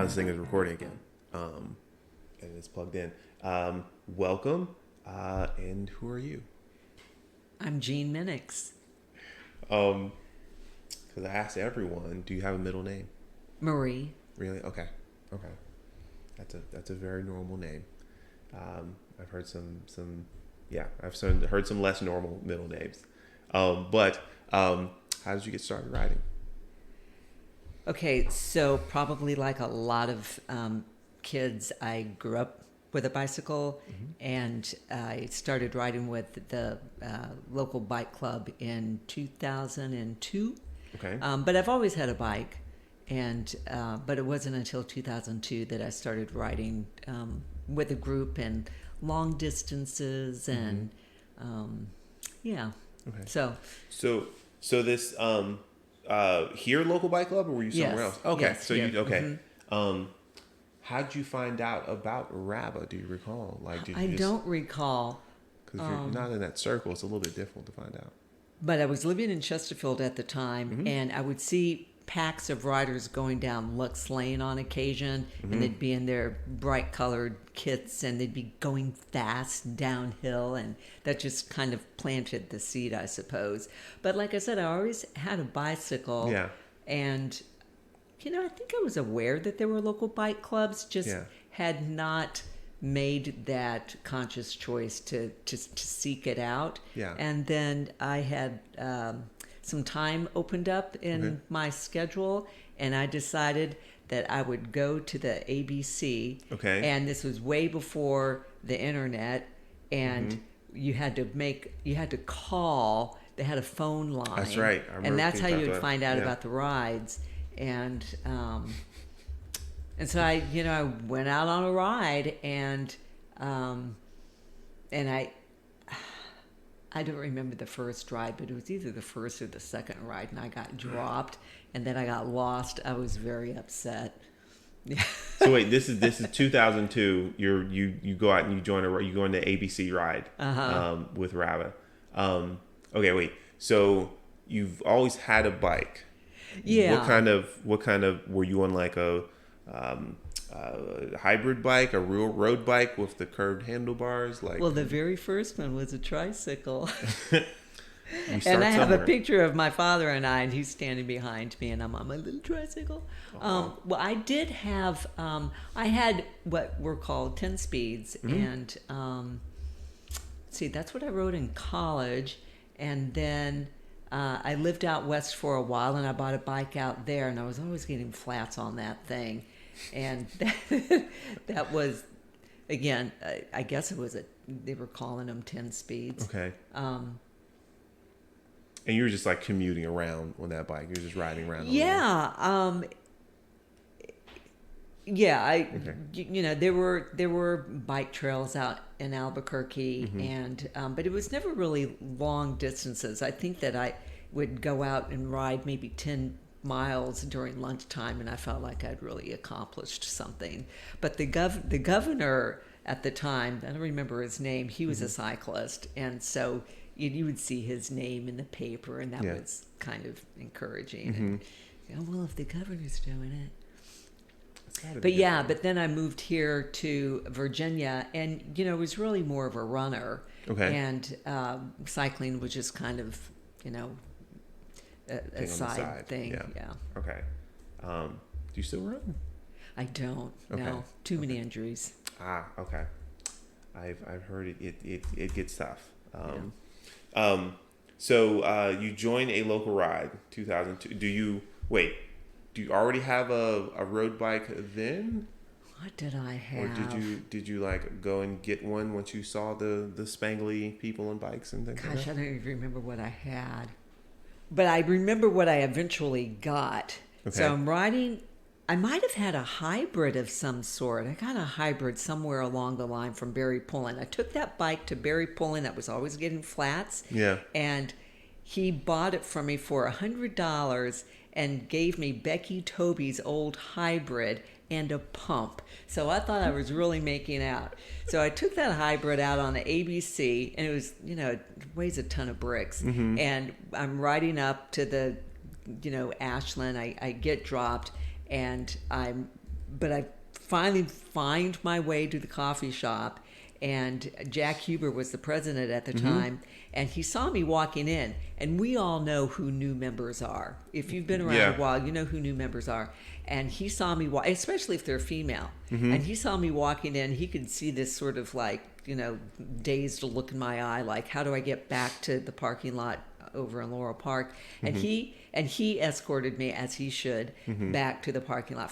this thing is recording again. And it's plugged in. Welcome. And who are you? I'm Jeanne Minnix. Because I asked everyone, do you have a middle name? Marie. Really? Okay. That's a very normal name. I've heard heard some less normal middle names. But how did you get started riding? Okay, so probably like a lot of kids, I grew up with a bicycle, and I started riding with the local bike club in 2002. Okay. But I've always had a bike, and but it wasn't until 2002 that I started riding with a group and long distances, and yeah. Okay. So this here local bike club, or were you somewhere else? Okay. Yes, so here. you okay. How did you find out about RABA? Do you recall? I don't recall. Because if you're not in that circle, it's a little bit difficult to find out. But I was living in Chesterfield at the time, and I would see packs of riders going down Lux Lane on occasion, and they'd be in their bright colored kits, and they'd be going fast downhill, and that just kind of planted the seed, I suppose. But like I said, I always had a bicycle, and I think I was aware that there were local bike clubs, just had not made that conscious choice to seek it out. Yeah. And then I had some time opened up in my schedule, and I decided that I would go to the ABC. Okay. And this was way before the internet, and you had to call. They had a phone line. That's right. And that's how you would find out about the rides. And so I went out on a ride, and I don't remember the first ride, but it was either the first or the second ride, and I got dropped, and then I got lost. I was very upset. So wait, this is 2002. You go out and you go on the ABC ride with RABA. Okay, wait. So you've always had a bike. Yeah. What kind of were you on, like a hybrid bike, a real road bike with the curved handlebars? Well, the very first one was a tricycle. And I have a picture of my father and he's standing behind me, and I'm on my little tricycle. Well, I did have, I had what were called 10 speeds, and that's what I rode in college, and then I lived out west for a while, and I bought a bike out there, and I was always getting flats on that thing. And that was, again, I guess it was they were calling them 10 speeds. Okay. And you were just like commuting around on that bike. You were just riding around. Yeah. There were bike trails out in Albuquerque, and but it was never really long distances. I think that I would go out and ride maybe 10 miles during lunchtime, and I felt like I'd really accomplished something. But the governor at the time, I don't remember his name, he was a cyclist, and so you would see his name in the paper, and that was kind of encouraging. And, well, if the governor's doing it. But then I moved here to Virginia, and it was really more of a runner. Okay. And cycling was just kind of, a side thing. Yeah. Okay. Do you still run? I don't. Okay. No. Too many injuries. Okay. I've heard it gets tough. So you joined a local ride, 2002. Do you already have a road bike then? What did I have? Or did you like go and get one once you saw the spangly people on bikes and things? Gosh, I don't even remember what I had. But I remember what I eventually got. Okay. So I'm riding. I might have had a hybrid of some sort. I got a hybrid somewhere along the line from Barry Pullen. I took that bike to Barry Pullen that was always getting flats. Yeah. And he bought it from me for $100 and gave me Becky Toby's old hybrid and a pump. So I thought I was really making out. So I took that hybrid out on the ABC, and it was, it weighs a ton of bricks. And I'm riding up to the, Ashland. I get dropped, and I'm I finally find my way to the coffee shop, and Jack Huber was the president at the time, and he saw me walking in, and we all know who new members are. If you've been around a while, you know who new members are. And he saw me especially if they're female. And he saw me walking in. He could see this sort of like, dazed look in my eye, like, how do I get back to the parking lot over in Laurel Park? And he escorted me, as he should, back to the parking lot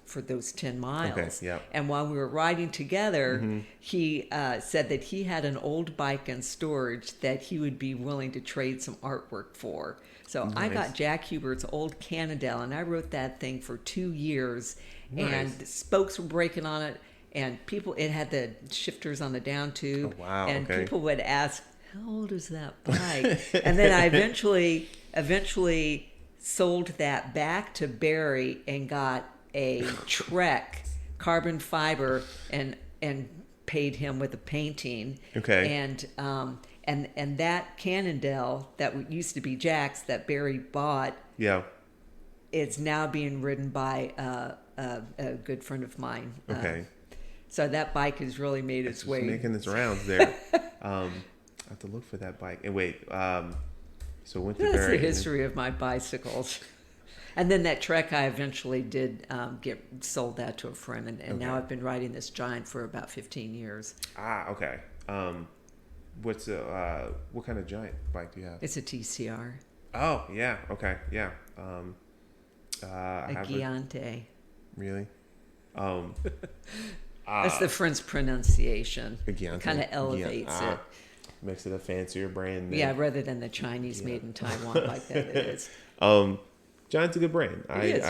for those 10 miles. Okay, yeah. And while we were riding together, he said that he had an old bike in storage that he would be willing to trade some artwork for. So I got Jack Hubert's old Cannondale, and I rode that thing for 2 years. Nice. And the spokes were breaking on it, and it had the shifters on the down tube. Oh, wow, and okay. people would ask, how old is that bike? And then I eventually sold that back to Barry and got a Trek carbon fiber and paid him with a painting. Okay. And that Cannondale that used to be Jack's that Barry bought, it's now being ridden by a good friend of mine. Okay. So that bike has really made its way. Making its rounds there. I have to look for that bike. And wait, so went to That's Barry. the history of my bicycles. And then that Trek, I eventually did sold that to a friend, and now I've been riding this Giant for about 15 years. Ah, okay. What kind of Giant bike do you have? It's a TCR. Oh, yeah. Okay, yeah. A Giante. Really? That's the French pronunciation. A Giante. Kind of elevates it. Makes it a fancier brand name. Yeah, rather than the Chinese made in Taiwan like that it is. Giant's a good brand. It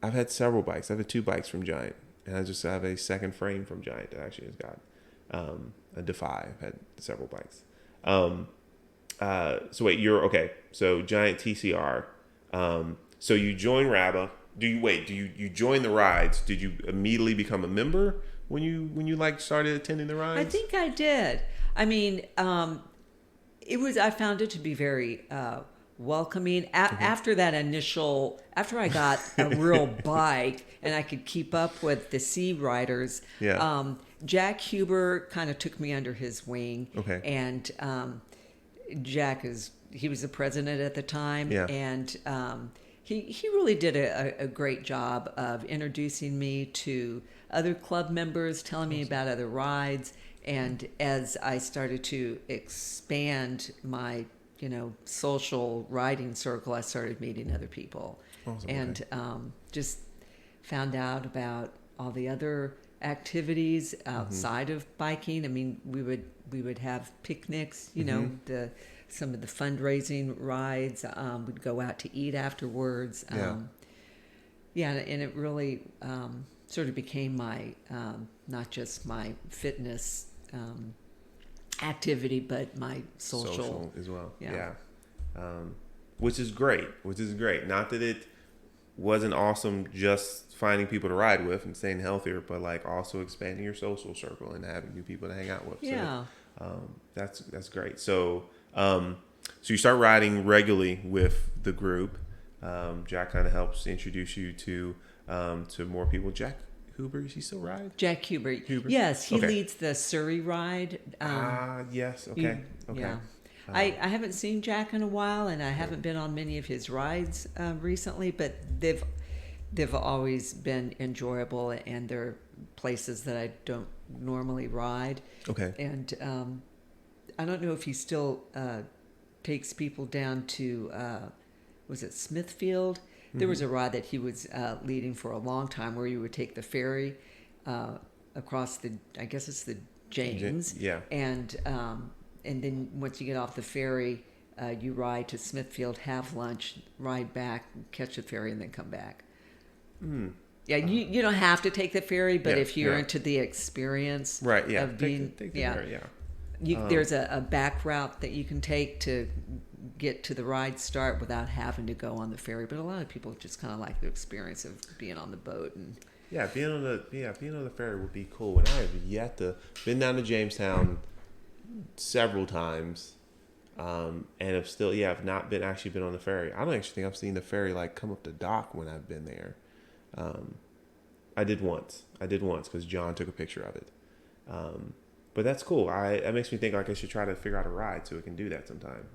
I've had several bikes. I've had 2 bikes from Giant, and I just have a second frame from Giant that actually has got a Defy. I've had several bikes. So wait, so Giant TCR. So you join RABA. Do you join the rides? Did you immediately become a member when you started attending the rides? I think I did. I mean, I found it to be very welcoming. After I got a real bike and I could keep up with the C riders, Jack Huber kind of took me under his wing. Okay. And he was the president at the time, and he really did a great job of introducing me to other club members, telling me about other rides. And as I started to expand my, social riding circle, I started meeting other people. Awesome. And just found out about all the other activities outside of biking. I mean, we would have picnics, some of the fundraising rides. We'd go out to eat afterwards. And it really sort of became my, not just my fitness activity, but my social as well. Which is great. Not that it wasn't awesome just finding people to ride with and staying healthier, but like also expanding your social circle and having new people to hang out with. Yeah. So that's great. So you start riding regularly with the group. Jack kind of helps introduce you to more people. Jack Huber, does he still ride? Jack Huber. Yes, he leads the Surrey ride. Yes. Okay. Yeah. I haven't seen Jack in a while, and I haven't been on many of his rides recently, but they've always been enjoyable, and they're places that I don't normally ride. Okay. And I don't know if he still takes people down to, was it Smithfield? There was a ride that he was leading for a long time where you would take the ferry across I guess it's the James. Yeah. And then once you get off the ferry, you ride to Smithfield, have lunch, ride back, catch the ferry, and then come back. Yeah, you don't have to take the ferry, but if you're into the experience of being... Take the ferry, there's a back route that you can take to get to the ride start without having to go on the ferry. But a lot of people just kind of like the experience of being on the boat. And being on the ferry would be cool. And I have been down to Jamestown several times, and have not been on the ferry. I don't actually think I've seen the ferry like come up the dock when I've been there. I did once because John took a picture of it. But that's cool. It makes me think like I should try to figure out a ride so we can do that sometime.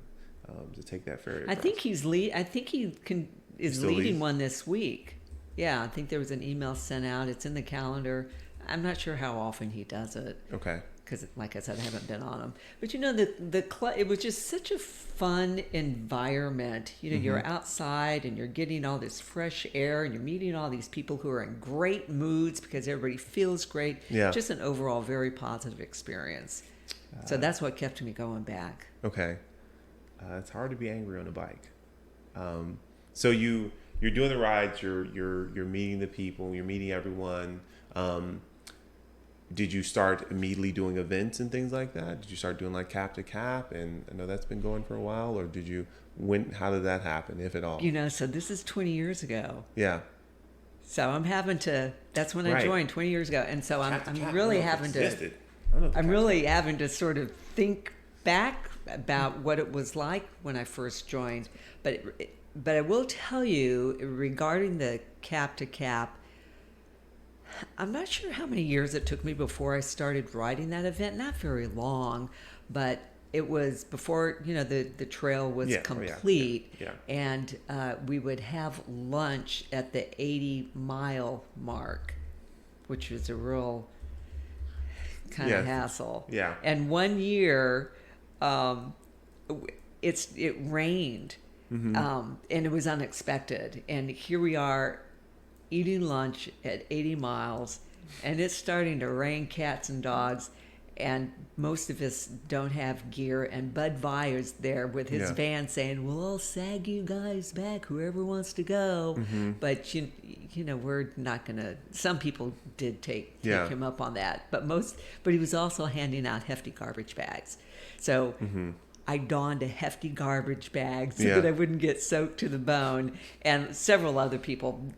To take that ferry across. I think is leading one this week. Yeah, I think there was an email sent out. It's in the calendar. I'm not sure how often he does it. Okay. Because, like I said, I haven't been on them. But it was just such a fun environment. You're outside and you're getting all this fresh air and you're meeting all these people who are in great moods because everybody feels great. Yeah. Just an overall very positive experience. So that's what kept me going back. Okay. It's hard to be angry on a bike. So you're doing the rides. You're meeting the people. You're meeting everyone. Did you start immediately doing events and things like that? Did you start doing like cap to cap? And I know that's been going for a while. Or how did that happen, if at all? So this is 20 years ago. Yeah. So I'm having to. That's when I joined 20 years ago, and so I'm really having to sort of think back about what it was like when I first joined. But I will tell you regarding the cap to cap. I'm not sure how many years it took me before I started riding that event. Not very long, but it was before the trail was complete. Yeah. And we would have lunch at the 80-mile mark, which was a real kind of hassle. Yeah. And one year, it rained, and it was unexpected. And here we are, eating lunch at 80 miles, and it's starting to rain cats and dogs, and most of us don't have gear, and Bud Vyer's there with his van saying, well, I'll sag you guys back, whoever wants to go. But we're not gonna. Some people did take him up on that, but he was also handing out hefty garbage bags. So I donned a hefty garbage bag so that I wouldn't get soaked to the bone, and several other people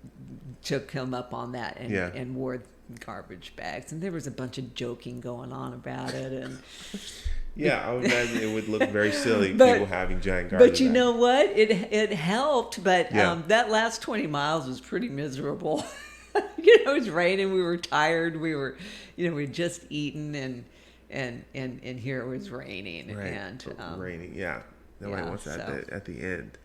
took him up on that and wore garbage bags, and there was a bunch of joking going on about it. And I would imagine it would look very silly, people having giant garbage bags. But you know what? It helped, but that last 20 miles was pretty miserable. It was raining, we were tired, we'd just eaten, and here it was raining. Right. And raining, nobody wants that at the end.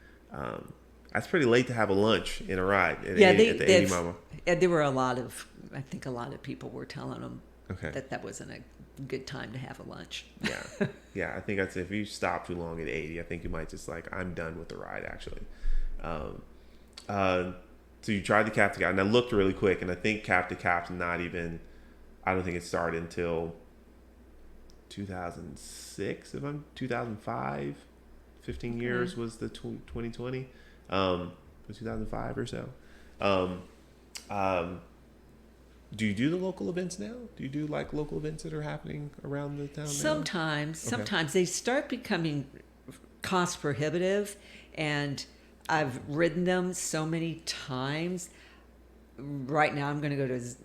That's pretty late to have a lunch in a ride at the 80 mile. And there were a lot of people were telling them that wasn't a good time to have a lunch. I think that's if you stop too long at 80, I think you might just I'm done with the ride actually. So you tried the cap to cap, and I looked really quick, and I think cap to cap's not even. I don't think it started until 2006. 2005. 15 years was the 2020. 2005 or so. Do you do the local events now? Do you do local events that are happening around the town now? Sometimes they start becoming cost prohibitive, and I've ridden them so many times. Right now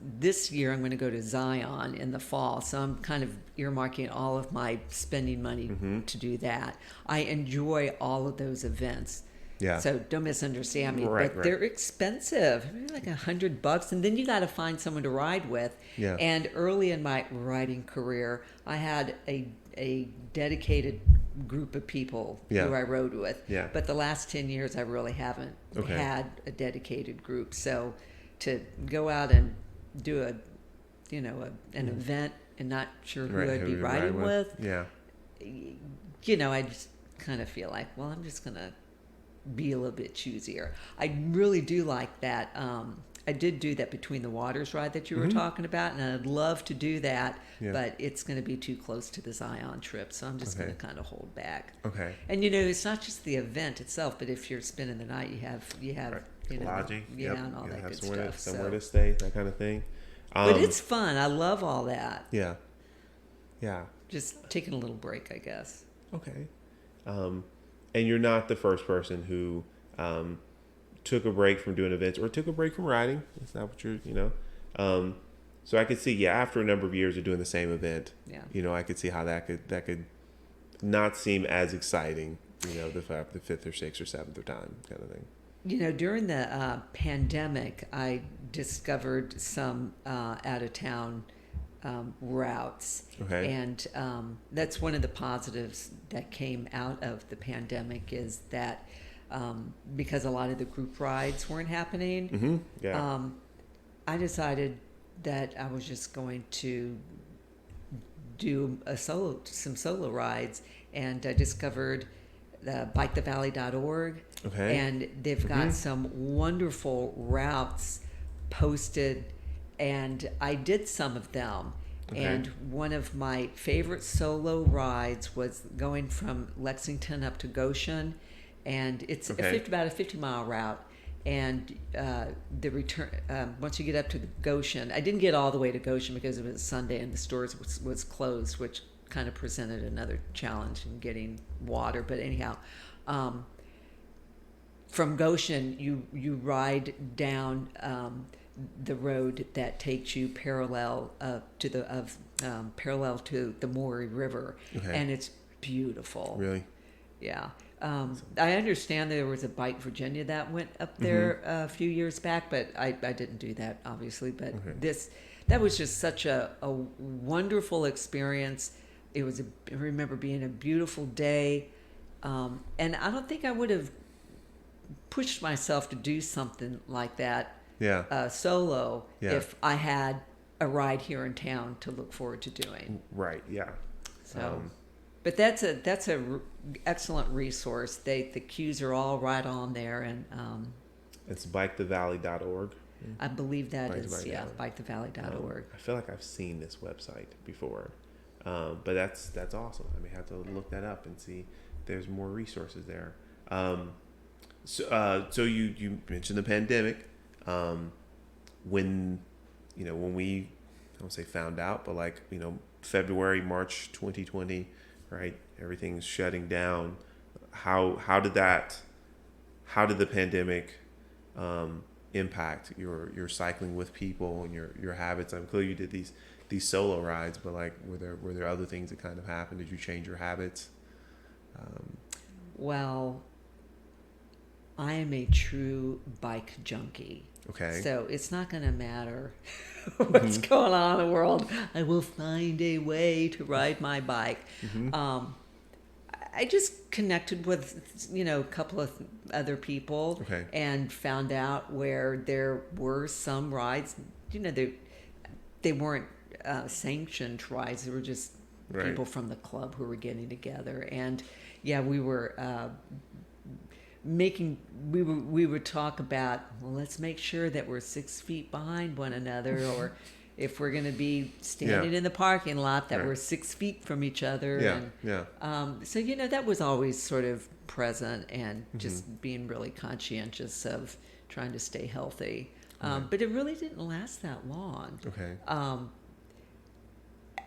this year I'm going to go to Zion in the fall, so I'm kind of earmarking all of my spending money to do that. I enjoy all of those events. Yeah. So don't misunderstand me, but they're expensive. Maybe like $100, and then you got to find someone to ride with. Yeah. And early in my riding career, I had a dedicated group of people who I rode with. Yeah. But the last 10 years, I really haven't had a dedicated group. So to go out and do an event and not sure who I'd be riding with. Yeah. I just kind of feel like, well, I'm just gonna be a little bit choosier. I really do like that. I did do that Between the Waters ride that you were talking about, and I'd love to do that, but it's going to be too close to the Zion trip, so I'm just going to kind of hold back. Okay. And it's not just the event itself, but if you're spending the night, you have lodging, and all that good stuff. Somewhere to stay, that kind of thing. But it's fun. I love all that. Yeah. Just taking a little break, I guess. Okay. And you're not the first person who took a break from doing events or took a break from riding. That's not what you're, So I could see, after a number of years of doing the same event, I could see how that could not seem as exciting, the fifth or sixth or seventh time kind of thing. During the pandemic, I discovered some out of town routes. Okay. And that's one of the positives that came out of the pandemic is that because a lot of the group rides weren't happening, Mm-hmm. Yeah. I decided that I was just going to do some solo rides, and I discovered bikethevalley.org, Okay. and they've got some wonderful routes posted, and I did some of them. Okay. And one of my favorite solo rides was going from Lexington up to Goshen, and it's about a 50-mile route. And the return, once you get up to the Goshen, I didn't get all the way to Goshen because it was Sunday and the stores was closed, which kind of presented another challenge in getting water. But anyhow, from Goshen, you ride down the road that takes you parallel to the Maury River, and it's beautiful. Really? Yeah. I understand there was a Bike Virginia that went up there a few years back, but I didn't do that, obviously. But that was just such a wonderful experience. I remember being a beautiful day, and I don't think I would have pushed myself to do something like that solo if I had a ride here in town to look forward to doing. Right. Yeah. So. But that's a excellent resource. The cues are all right on there, and it's bikethevalley.org. I believe that is bikethevalley.org. I feel like I've seen this website before, but that's awesome. I may have to look that up and see if there's more resources there. So you mentioned the pandemic. When we, I don't say found out, but February, March 2020. Right, everything's shutting down. How did the pandemic impact your cycling with people and your habits? I'm clear you did these solo rides, but were there other things that kind of happened? Did you change your habits? Well, I am a true bike junkie. Okay. So it's not going to matter what's going on in the world. I will find a way to ride my bike. I just connected with, a couple of other people and found out where there were some rides. They weren't sanctioned rides. They were just people from the club who were getting together. And we were we would talk about, well, let's make sure that we're 6 feet behind one another, or if we're going to be standing in the parking lot, that we're 6 feet from each other. So that was always sort of present, and just being really conscientious of trying to stay healthy. But it really didn't last that long.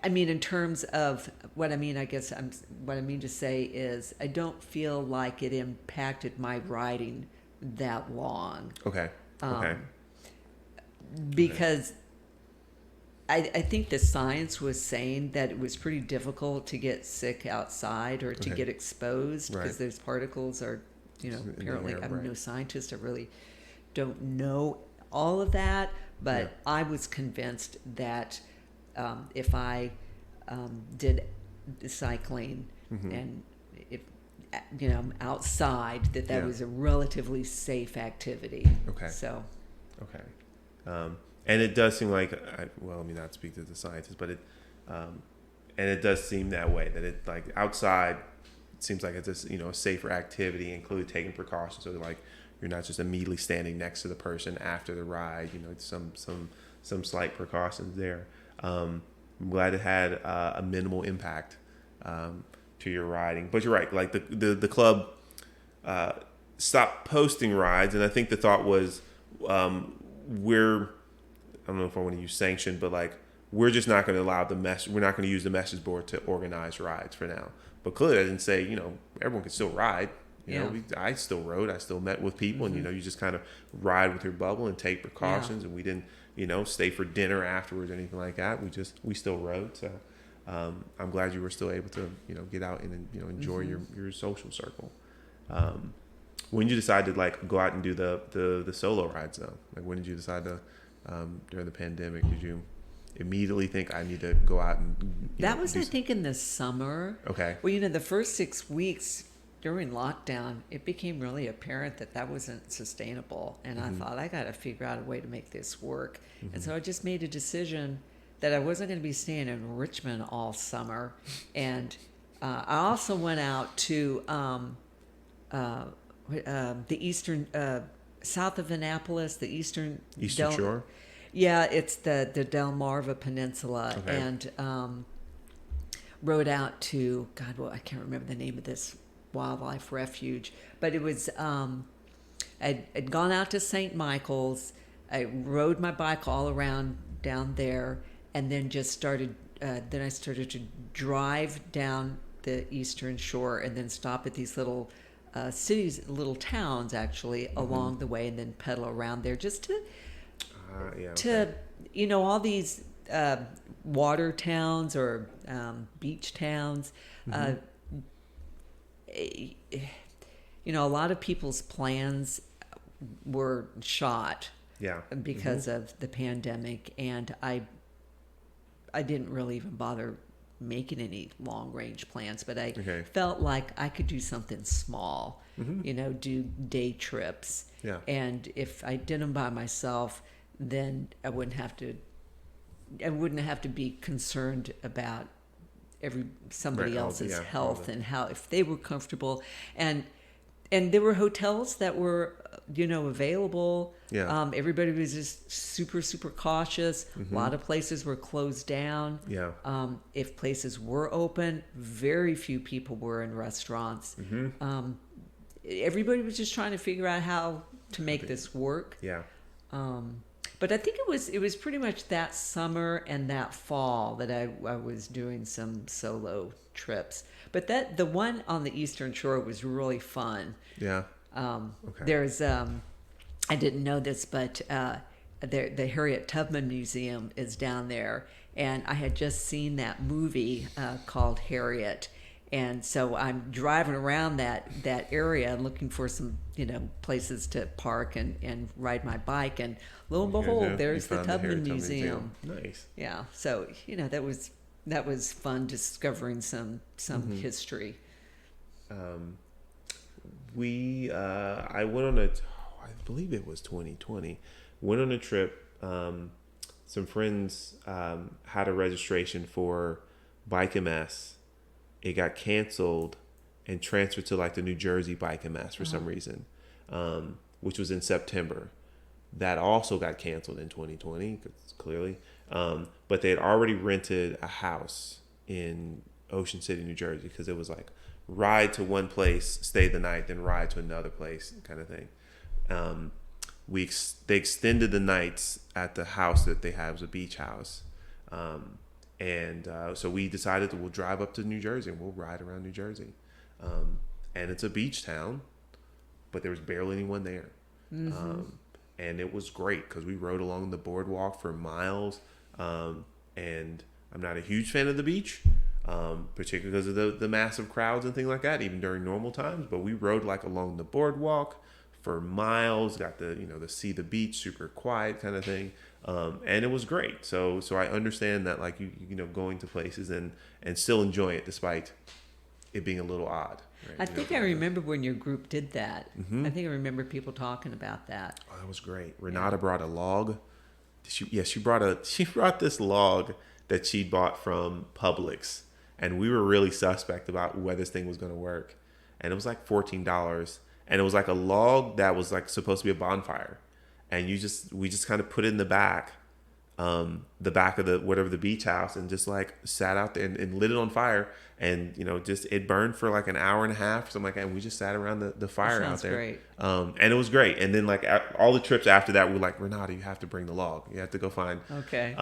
I mean, in terms of what I mean to say is I don't feel like it impacted my riding that long. Because I think the science was saying that it was pretty difficult to get sick outside or to get exposed because those particles are, apparently, I'm no scientist. I really don't know all of that, but I was convinced that if I did cycling and if outside, that was a relatively safe activity. And it does seem like, let me not speak to the scientists, but and it does seem that way, that it outside, it seems like it's a safer activity, including taking precautions. So you're not just immediately standing next to the person after the ride. Some slight precautions there. I'm glad it had a minimal impact to your riding. But you're right, the club stopped posting rides, and I think the thought was I don't know if I want to use sanction, but we're just not going to allow we're not going to use the message board to organize rides for now. But clearly I didn't say, everyone can still ride. I still rode. I still met with people, and you just kind of ride with your bubble and take precautions. And we didn't, stay for dinner afterwards or anything like that. We still rode. So I'm glad you were still able to, get out and enjoy your social circle. When did you decide to like go out and do the solo rides though? Like when did you decide to during the pandemic? Did you immediately think I need to go out and that was I think in the summer. Okay. Well, the first 6 weeks during lockdown, it became really apparent that wasn't sustainable, and I thought I got to figure out a way to make this work. And so I just made a decision that I wasn't going to be staying in Richmond all summer, and I also went out to the eastern south of Annapolis, the eastern Shore. Yeah, it's the Delmarva Peninsula, Okay. and rode out to I can't remember the name of this wildlife refuge, but it was I'd gone out to St. Michael's. I rode my bike all around down there, and then just started. Then I started to drive down the eastern shore, and then stop at these little cities, little towns actually along the way, and then pedal around there just to. All these water towns or beach towns. A lot of people's plans were shot because of the pandemic, and I didn't really even bother making any long range plans, but I felt like I could do something small, do day trips. Yeah. And if I did them by myself, then I wouldn't have to be concerned about somebody else's health and how, if they were comfortable, and there were hotels that were available. Everybody was just super cautious. A lot of places were closed down. If places were open, very few people were in restaurants. Everybody was just trying to figure out how to make this work. But I think it was pretty much that summer and that fall that I was doing some solo trips. But the one on the Eastern Shore was really fun. There's I didn't know this, but the Harriet Tubman Museum is down there, and I had just seen that movie called Harriet. And so I'm driving around that area looking for some, places to park and ride my bike. And lo and behold, there's the Tubman Museum. Nice. Yeah. So, that was fun discovering some history. I went on I believe it was 2020, went on a trip. Some friends had a registration for Bike MS. It got canceled and transferred to like the New Jersey Bike MS for some reason, which was in September. That also got canceled in 2020, clearly. But they had already rented a house in Ocean City, New Jersey, because it was like ride to one place, stay the night, then ride to another place kind of thing. They extended the nights at the house that they had. It was a beach house. So we decided that we'll drive up to New Jersey and we'll ride around New Jersey. And it's a beach town, but there was barely anyone there. And it was great because we rode along the boardwalk for miles. And I'm not a huge fan of the beach, particularly because of the massive crowds and things like that, even during normal times. But we rode like along the boardwalk for miles, got to see the beach, super quiet kind of thing. And it was great. So I understand that like you going to places and still enjoy it despite it being a little odd. Right? I think I remember when your group did that. I think I remember people talking about that. Oh, that was great. Renata brought a log. She brought this log that she bought from Publix, and we were really suspect about whether this thing was going to work. And it was like $14, and it was like a log that was like supposed to be a bonfire. And we just kind of put it in the back of the beach house and just like sat out there and lit it on fire. And, just it burned for like an hour and a half or something like that. And we just sat around the fire out there. Great. And it was great. And then like all the trips after that, we were like, Renata, you have to bring the log. You have to go find. Okay.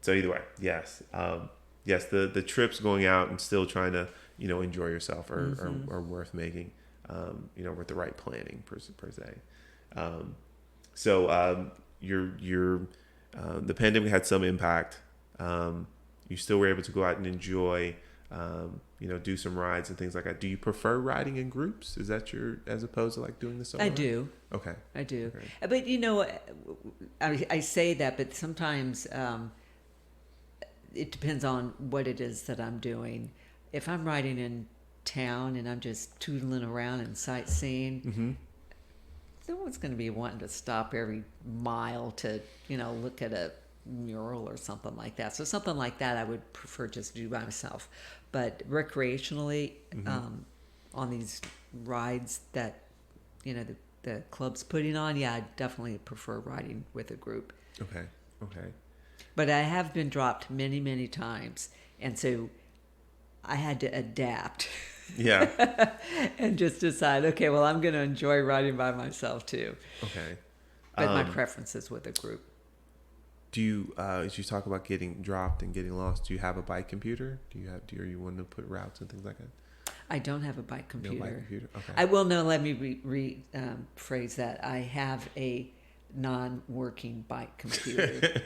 So either way, yes. Yes, the trips going out and still trying to, enjoy yourself are worth making, with the right planning per se. So the pandemic had some impact. You still were able to go out and enjoy do some rides and things like that. Do you prefer riding in groups? Is that as opposed to like doing the solo? I do. Okay. I do. Okay. But I say that, but sometimes it depends on what it is that I'm doing. If I'm riding in town and I'm just tootling around and sightseeing, no one's going to be wanting to stop every mile to, look at a mural or something like that. So something like that I would prefer just to do by myself. But recreationally, on these rides that, the club's putting on, I definitely prefer riding with a group. Okay. But I have been dropped many, many times. And so I had to adapt. Yeah. And just decide, okay, well, I'm going to enjoy riding by myself too. Okay. But my preference is with a group. Do you, as you talk about getting dropped and getting lost, do you have a bike computer? Are you wanting to put routes and things like that? I don't have a bike computer. No bike computer? Okay. I will know, let me rephrase that. I have a non-working bike computer.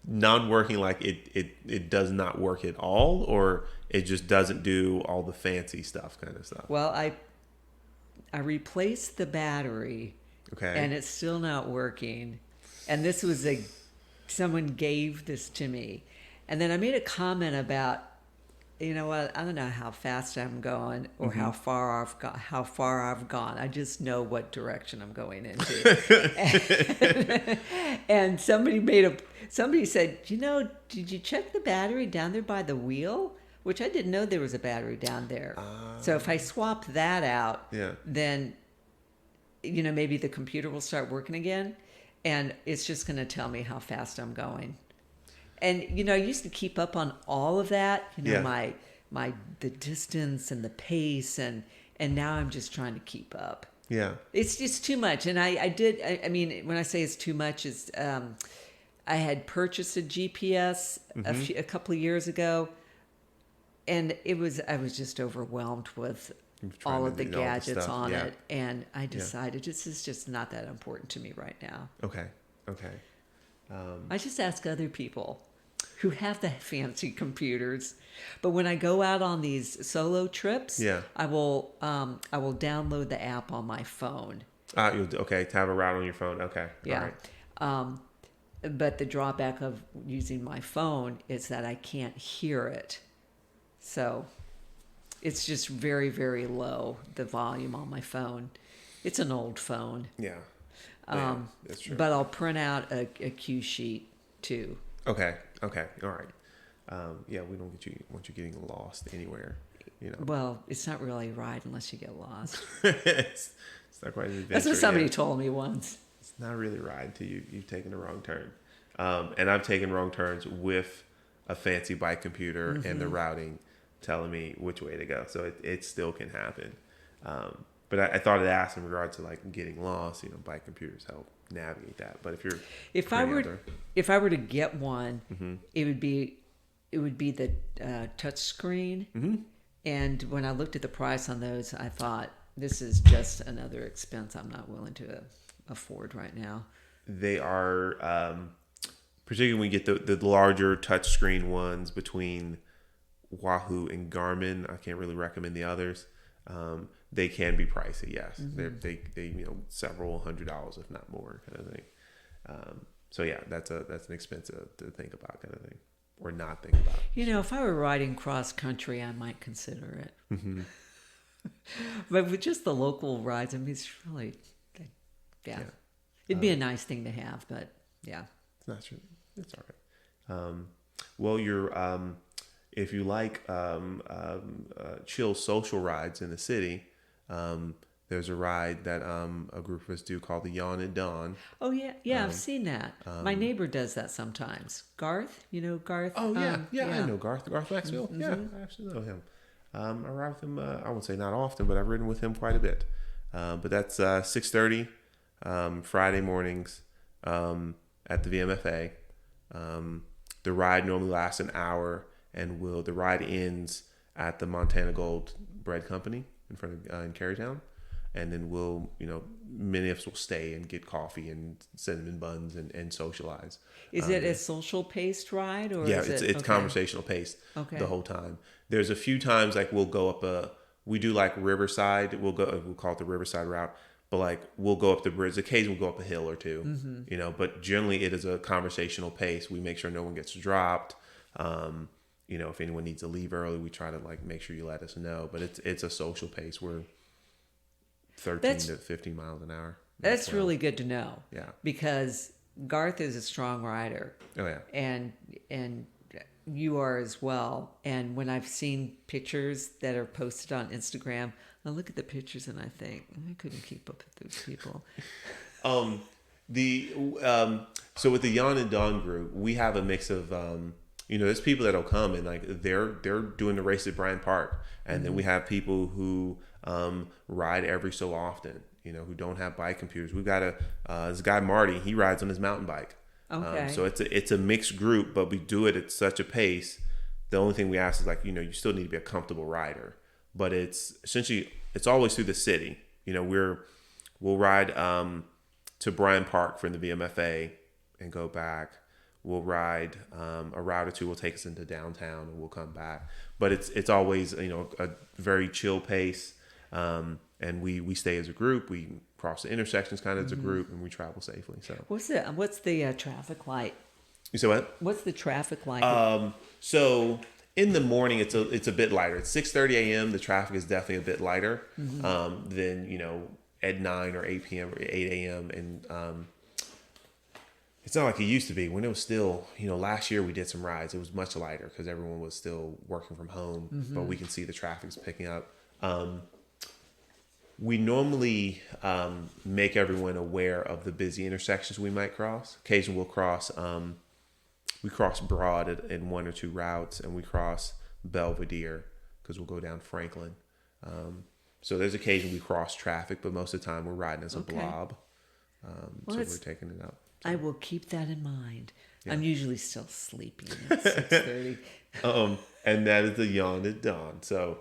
Non-working, like it does not work at all, or it just doesn't do all the fancy stuff kind of stuff? Well, I replaced the battery, okay, and it's still not working. And this was someone gave this to me, and then I made a comment about, I don't know how fast I'm going or how far I've gone. I just know what direction I'm going into. and somebody said, did you check the battery down there by the wheel? Which I didn't know there was a battery down there. So if I swap that out, then, maybe the computer will start working again, and it's just going to tell me how fast I'm going. And, I used to keep up on all of that, the distance and the pace, and now I'm just trying to keep up. Yeah. It's just too much. And I mean, when I say it's too much, it's, I had purchased a GPS a couple of years ago, and I was just overwhelmed with all of the gadgets on it. And I decided this is just not that important to me right now. Okay. I just ask other people who have the fancy computers. But when I go out on these solo trips, I will download the app on my phone. To have a route on your phone. Okay. Yeah. All right. But the drawback of using my phone is that I can't hear it. So it's just very, very low, the volume on my phone. It's an old phone. Yeah. That's true. But I'll print out a cue sheet too. Okay. All right. We don't want you getting lost anywhere. Well, it's not really a ride unless you get lost. it's not quite an adventure. That's what somebody told me once. It's not really a ride until you've taken a wrong turn. And I've taken wrong turns with a fancy bike computer and the routing telling me which way to go. So it still can happen. But I thought I'd ask in regard to like getting lost. Bike computers help navigate that. But if I were to get one, it would be the touch screen. And when I looked at the price on those, I thought this is just another expense I'm not willing to afford right now. They are, particularly when you get the larger touchscreen ones between Wahoo and Garmin. I can't really recommend the others. They can be pricey, yes. They several $100s, if not more, kind of thing. So yeah, that's an expensive to think about kind of thing, or not think about. If I were riding cross country, I might consider it. But with just the local rides, I mean, it's really, it'd be a nice thing to have, but yeah. It's not true. It's all right. Well, you're, if you like chill social rides in the city, there's a ride that a group of us do called the Yawn at Dawn. Oh yeah, I've seen that. My neighbor does that sometimes. Garth, Garth. Oh yeah, I know Garth Maxwell. Yeah, I actually know him. I ride with him. I would say not often, but I've ridden with him quite a bit. But that's 6:30 Friday mornings at the VMFA. The ride normally lasts an hour, and the ride ends at the Montana Gold Bread Company in front of in Carytown. and then many of us will stay and get coffee and cinnamon buns and socialize. Is it a social paced ride, or yeah, is it's okay. conversational paced Okay. the whole time. There's a few times like we'll go up we do like Riverside. We'll call it the Riverside route, but like we'll go up the bridge. Occasionally we'll go up a hill or two, but generally it is a conversational pace. We make sure no one gets dropped. If anyone needs to leave early, we try to like make sure you let us know, but it's a social pace. We're 13 to 15 miles an hour. That's really good to know. Yeah. Because Garth is a strong rider. Oh yeah. And you are as well. And when I've seen pictures that are posted on Instagram, I look at the pictures and I think I couldn't keep up with those people. So with the Jan and Dawn group, we have a mix of there's people that'll come and like they're doing the race at Bryant Park, and then we have people who ride every so often, who don't have bike computers. We've got this guy Marty, he rides on his mountain bike. Okay. So it's a mixed group, but we do it at such a pace. The only thing we ask is like, you still need to be a comfortable rider, but it's always through the city. We'll ride to Bryant Park from the VMFA and go back. We'll ride a route or two will take us into downtown and we'll come back. But it's always, a very chill pace. And we stay as a group. We cross the intersections kind of as a group, and we travel safely. So what's the traffic light? You say what? What's the traffic light? So in the morning, it's a bit lighter. It's 6:30 a.m. The traffic is definitely a bit lighter than at 9 or 8 p.m. or 8 a.m. And it's not like it used to be when it was still, last year we did some rides. It was much lighter because everyone was still working from home, but we can see the traffic's picking up. We normally make everyone aware of the busy intersections we might cross. Occasionally we'll cross, we cross Broad in one or two routes, and we cross Belvedere because we'll go down Franklin. So there's occasion we cross traffic, but most of the time we're riding as a blob. So we're taking it up. So. I will keep that in mind. Yeah. I'm usually still sleeping at 6:30. And that is the Yawn at Dawn. So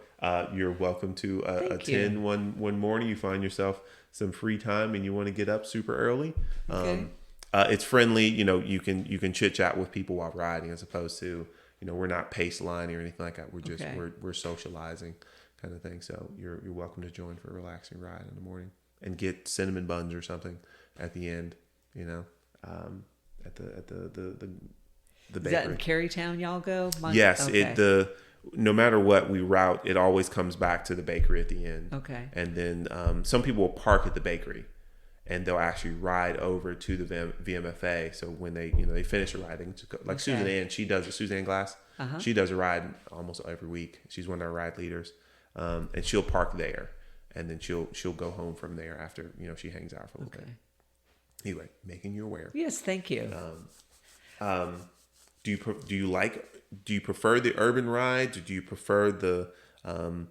you're welcome to attend one morning. You find yourself some free time and you want to get up super early. Okay. It's friendly. You can chit chat with people while riding, as opposed to we're not pace lining or anything like that. We're just we're socializing kind of thing. So you're welcome to join for a relaxing ride in the morning and get cinnamon buns or something at the end. At the bakery. Is that in Carytown y'all go? Yes. Okay. No matter what we route, it always comes back to the bakery at the end. Okay. And then some people will park at the bakery, and they'll actually ride over to the VMFA. So when they finish a ride, like Suzanne, Suzanne Glass. She does a ride almost every week. She's one of our ride leaders, and she'll park there, and then she'll go home from there after she hangs out for a little bit. Anyway, making you aware. Yes, thank you. Do you prefer the urban rides, or do you prefer the Verina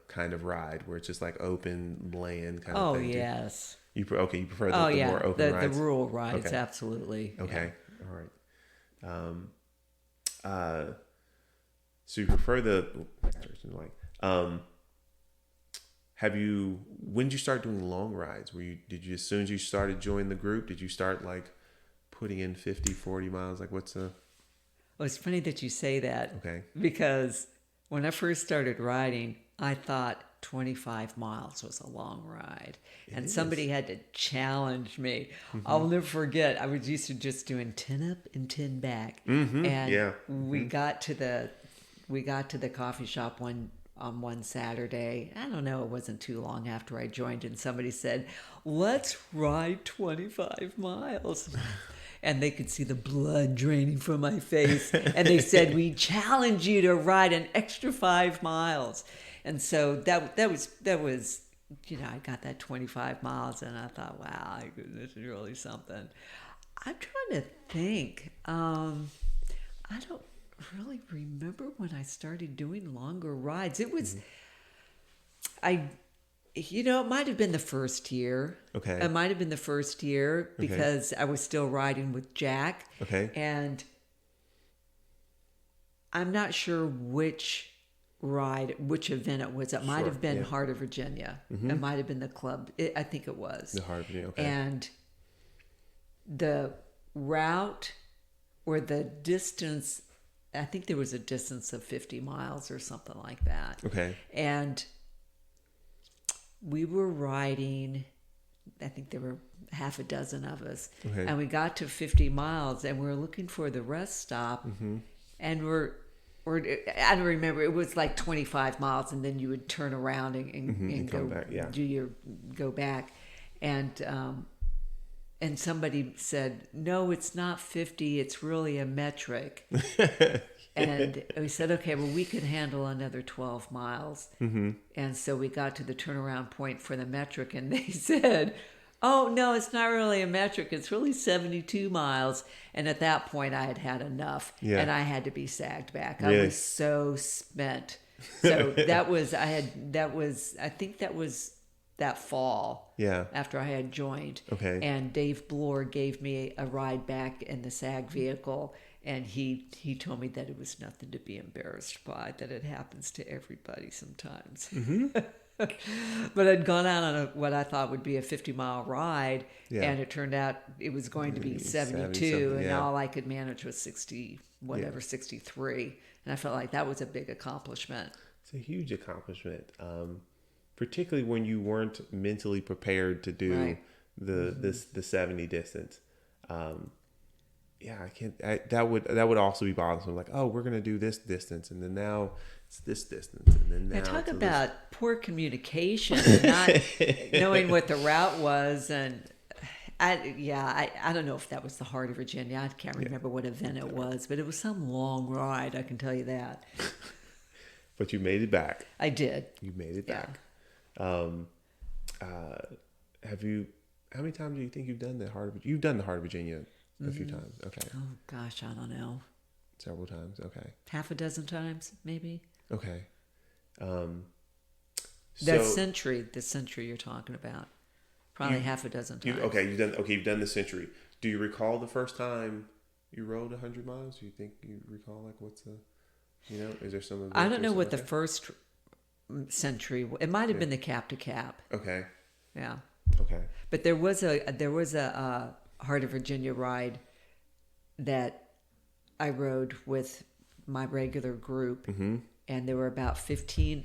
kind of ride where it's just like open land kind of thing? Oh yes. You prefer the more open rides? The rural rides, absolutely. Okay, all right. So you prefer when did you start doing long rides? As soon as you started joining the group, did you start like putting in 50, 40 miles? Like what's the... Well, it's funny that you say that. Okay. Because when I first started riding, I thought 25 miles was a long ride. And somebody had to challenge me. Mm-hmm. I'll never forget. I was used to just doing 10 up and 10 back. Mm-hmm. And we got to the coffee shop on one Saturday. I don't know, it wasn't too long after I joined, and somebody said, "Let's ride 25 miles." And they could see the blood draining from my face. And they said, "We challenge you to ride an extra 5 miles." And so that was I got that 25 miles, and I thought, wow, this is really something. I'm trying to think. I don't really remember when I started doing longer rides. It was, it might have been the first year. Okay. It might have been the first year because I was still riding with Jack. Okay. And I'm not sure which ride which event it was. It might have been Heart of Virginia. It might have been the club. I think it was. The Heart of Virginia, okay. And the route or the distance, I think there was a distance of 50 miles or something like that. Okay. And we were riding, I think there were half a dozen of us. Okay. And we got to 50 miles and we were looking for the rest stop. And I don't remember, it was like 25 miles and then you would turn around and go back, go back. And somebody said, no, it's not 50, it's really a metric. And we said, okay, well, we could handle another 12 miles. And so we got to the turnaround point for the metric, and they said, oh, no, it's not really a metric. It's really 72 miles. And at that point, I had had enough, and I had to be sagged back. Really? I was so spent. So I think that was that fall after I had joined. Okay. And Dave Bloor gave me a ride back in the SAG vehicle, and he told me that it was nothing to be embarrassed by, that it happens to everybody sometimes. But I'd gone out on what I thought would be a 50-mile ride, and it turned out it was going to be 72, and all I could manage was 63. And I felt like that was a big accomplishment. It's a huge accomplishment. Particularly when you weren't mentally prepared to do the 70 distance. I can't. That would also be bothersome. Like, oh, we're gonna do this distance, and then now it's this distance, and then now. Talk about poor communication and not knowing what the route was, and I don't know if that was the Heart of Virginia. I can't remember what event it was, but it was some long ride. I can tell you that. But you made it back. I did. You made it back. How many times do you think you've done the Heart of Virginia? You've done the Heart of Virginia a few times. Okay. Oh gosh, I don't know. Several times. Okay. Half a dozen times, maybe. Okay. The century you're talking about. Probably half a dozen times. You've done the century. Do you recall the first time you rode 100 miles? Do you think you recall, like, what's the, is there some? I don't know what the first century. It might have been the cap to cap. Okay. Yeah. Okay. But there was a Heart of Virginia ride that I rode with my regular group, and there were about 10,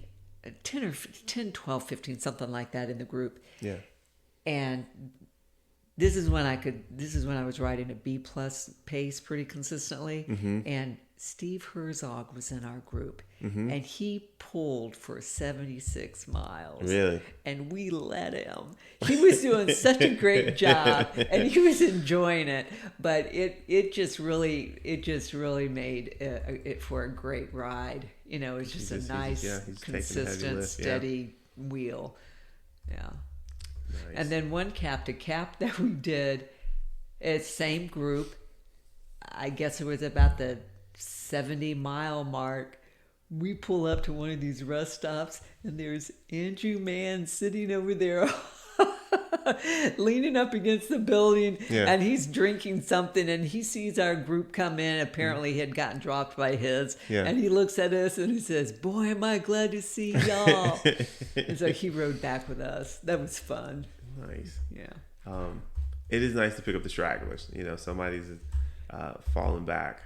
12, 15, something like that in the group. Yeah. And this is when I was riding a B+ pace pretty consistently, and Steve Herzog was in our group, and he pulled for 76 miles. Really? And we let him. He was doing such a great job, and he was enjoying it. But it just really made it for a great ride. It was just a nice, consistent, steady wheel. Yeah. Nice. And then one cap to cap that we did, it's same group. I guess it was about the 70-mile mark. We pull up to one of these rest stops, and there's Andrew Mann sitting over there leaning up against the building, and he's drinking something, and he sees our group come in. Apparently he had gotten dropped by his, and he looks at us and he says, boy, am I glad to see y'all. And so he rode back with us. That was fun. Nice. Yeah. It is nice to pick up the stragglers. Somebody's falling back.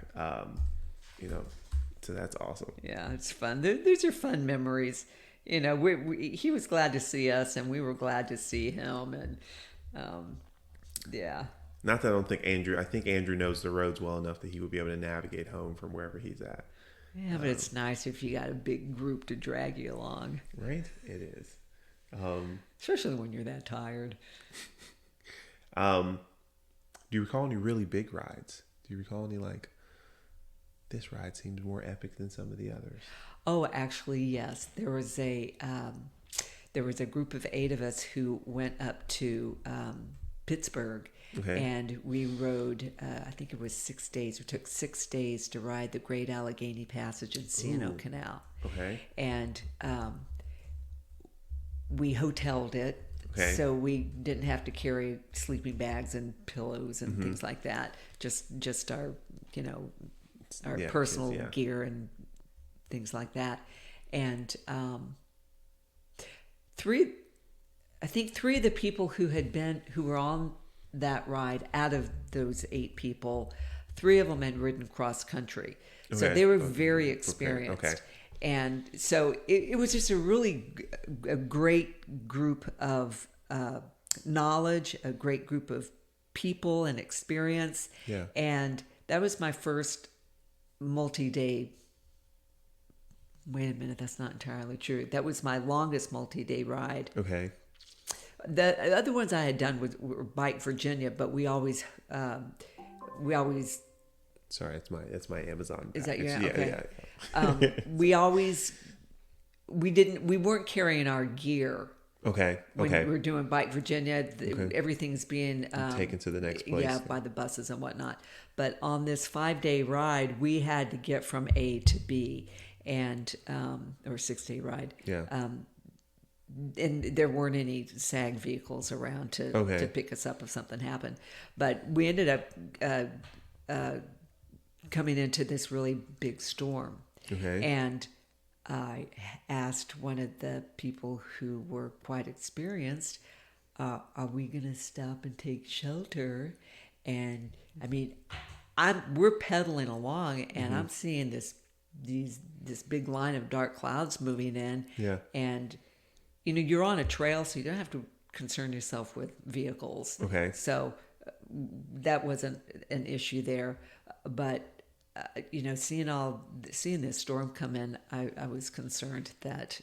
So that's awesome. Yeah, it's fun. These are fun memories. He was glad to see us, and we were glad to see him, and yeah. Not that I don't think Andrew. I think Andrew knows the roads well enough that he would be able to navigate home from wherever he's at. Yeah, but it's nice if you got a big group to drag you along. Right, it is. Especially when you're that tired. Do you recall any really big rides? Do you recall any, like, this ride seemed more epic than some of the others? Oh, actually, yes. There was a group of 8 of us who went up to Pittsburgh, and we rode. I think it was 6 days. We took 6 days to ride the Great Allegheny Passage and C&O Canal. Okay. And we hoteled it. Okay. So we didn't have to carry sleeping bags and pillows and things like that. Just our, our personal gear and things like that. And three of the people who were on that ride, out of those 8 people, 3 of them had ridden cross country. So they were very experienced. Okay. And so it was just a great group of knowledge, a great group of people and experience. Yeah. And that was my first multi-day. Wait a minute, that's not entirely true. That was my longest multi-day ride. Okay. The other ones I had done were Bike Virginia, but we always. Sorry, it's my Amazon Is package. that your? Yeah, okay. We weren't carrying our gear. Okay. When we were doing Bike Virginia, everything's being taken to the next place. Yeah, by the buses and whatnot. But on this 5-day ride, we had to get from A to B, and or 6-day ride. Yeah. And there weren't any SAG vehicles around to pick us up if something happened. But we ended up coming into this really big storm. Okay. And I asked one of the people who were quite experienced, are we going to stop and take shelter? And I mean, we're pedaling along, and I'm seeing this big line of dark clouds moving in. Yeah. And you're on a trail, so you don't have to concern yourself with vehicles. Okay. So that wasn't an issue there. But, seeing this storm come in, I was concerned that,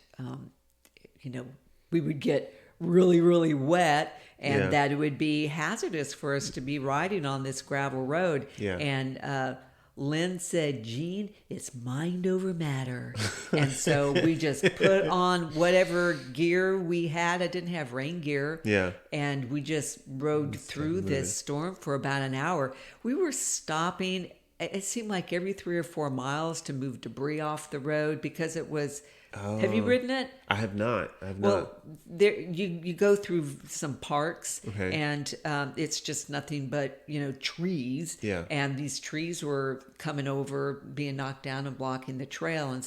we would get really, really wet, and that it would be hazardous for us to be riding on this gravel road. Yeah. And Lynn said, Jeanne, it's mind over matter. And so we just put on whatever gear we had. I didn't have rain gear. Yeah. And we just rode through this storm for about an hour. We were stopping, it seemed like every 3 or 4 miles to move debris off the road because it was... Have you ridden it? I have not. Well, there you go through some parks, and it's just nothing but trees. Yeah. And these trees were coming over, being knocked down and blocking the trail, and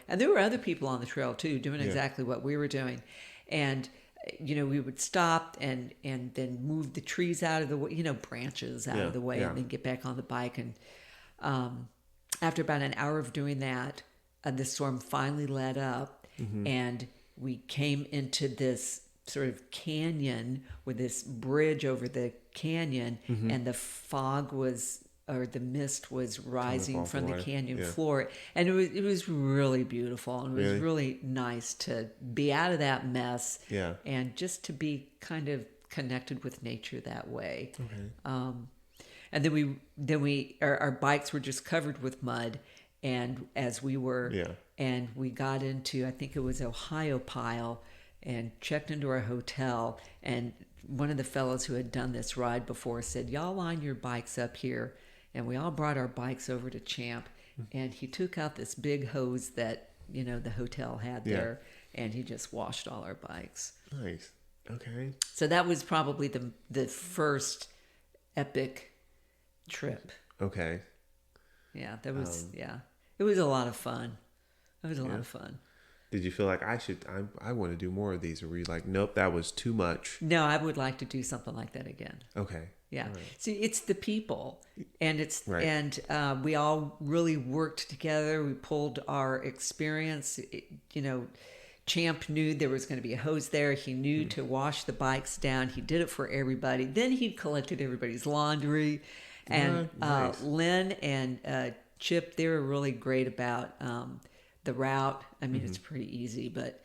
there were other people on the trail too, doing exactly what we were doing, and we would stop and then move the trees out of the way, branches out of the way, and then get back on the bike. And after about an hour of doing that, the storm finally let up, and we came into this sort of canyon with this bridge over the canyon, and the the mist was rising from the canyon floor, and it was really beautiful, and it was really nice to be out of that mess, and just to be kind of connected with nature that way. And then our bikes were just covered with mud. And as we were, and we got into, I think it was Ohio Pile, and checked into our hotel. And one of the fellows who had done this ride before said, y'all line your bikes up here. And we all brought our bikes over to Champ. And he took out this big hose that, the hotel had there. And he just washed all our bikes. Nice. Okay. So that was probably the first epic trip. Okay. Yeah, that was, It was a lot of fun. It was a lot of fun. Did you feel like I want to do more of these? Or were you like, nope, that was too much? No, I would like to do something like that again. Okay. Yeah. Right. See, it's the people, and we all really worked together. We pulled our experience. Champ knew there was going to be a hose there. He knew to wash the bikes down. He did it for everybody. Then he collected everybody's laundry. And nice. Lynn and Chip, they were really great about the route. I mean, it's pretty easy, but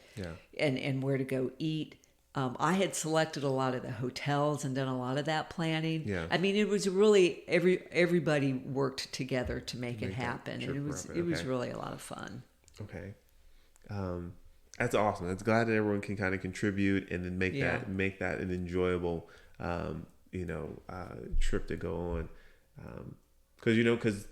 and where to go eat. I had selected a lot of the hotels and done a lot of that planning. Yeah. I mean, it was really everybody worked together to make it happen, and it was really a lot of fun. Okay, that's awesome. That's glad that everyone can kind of contribute and then make that an enjoyable trip to go on. Because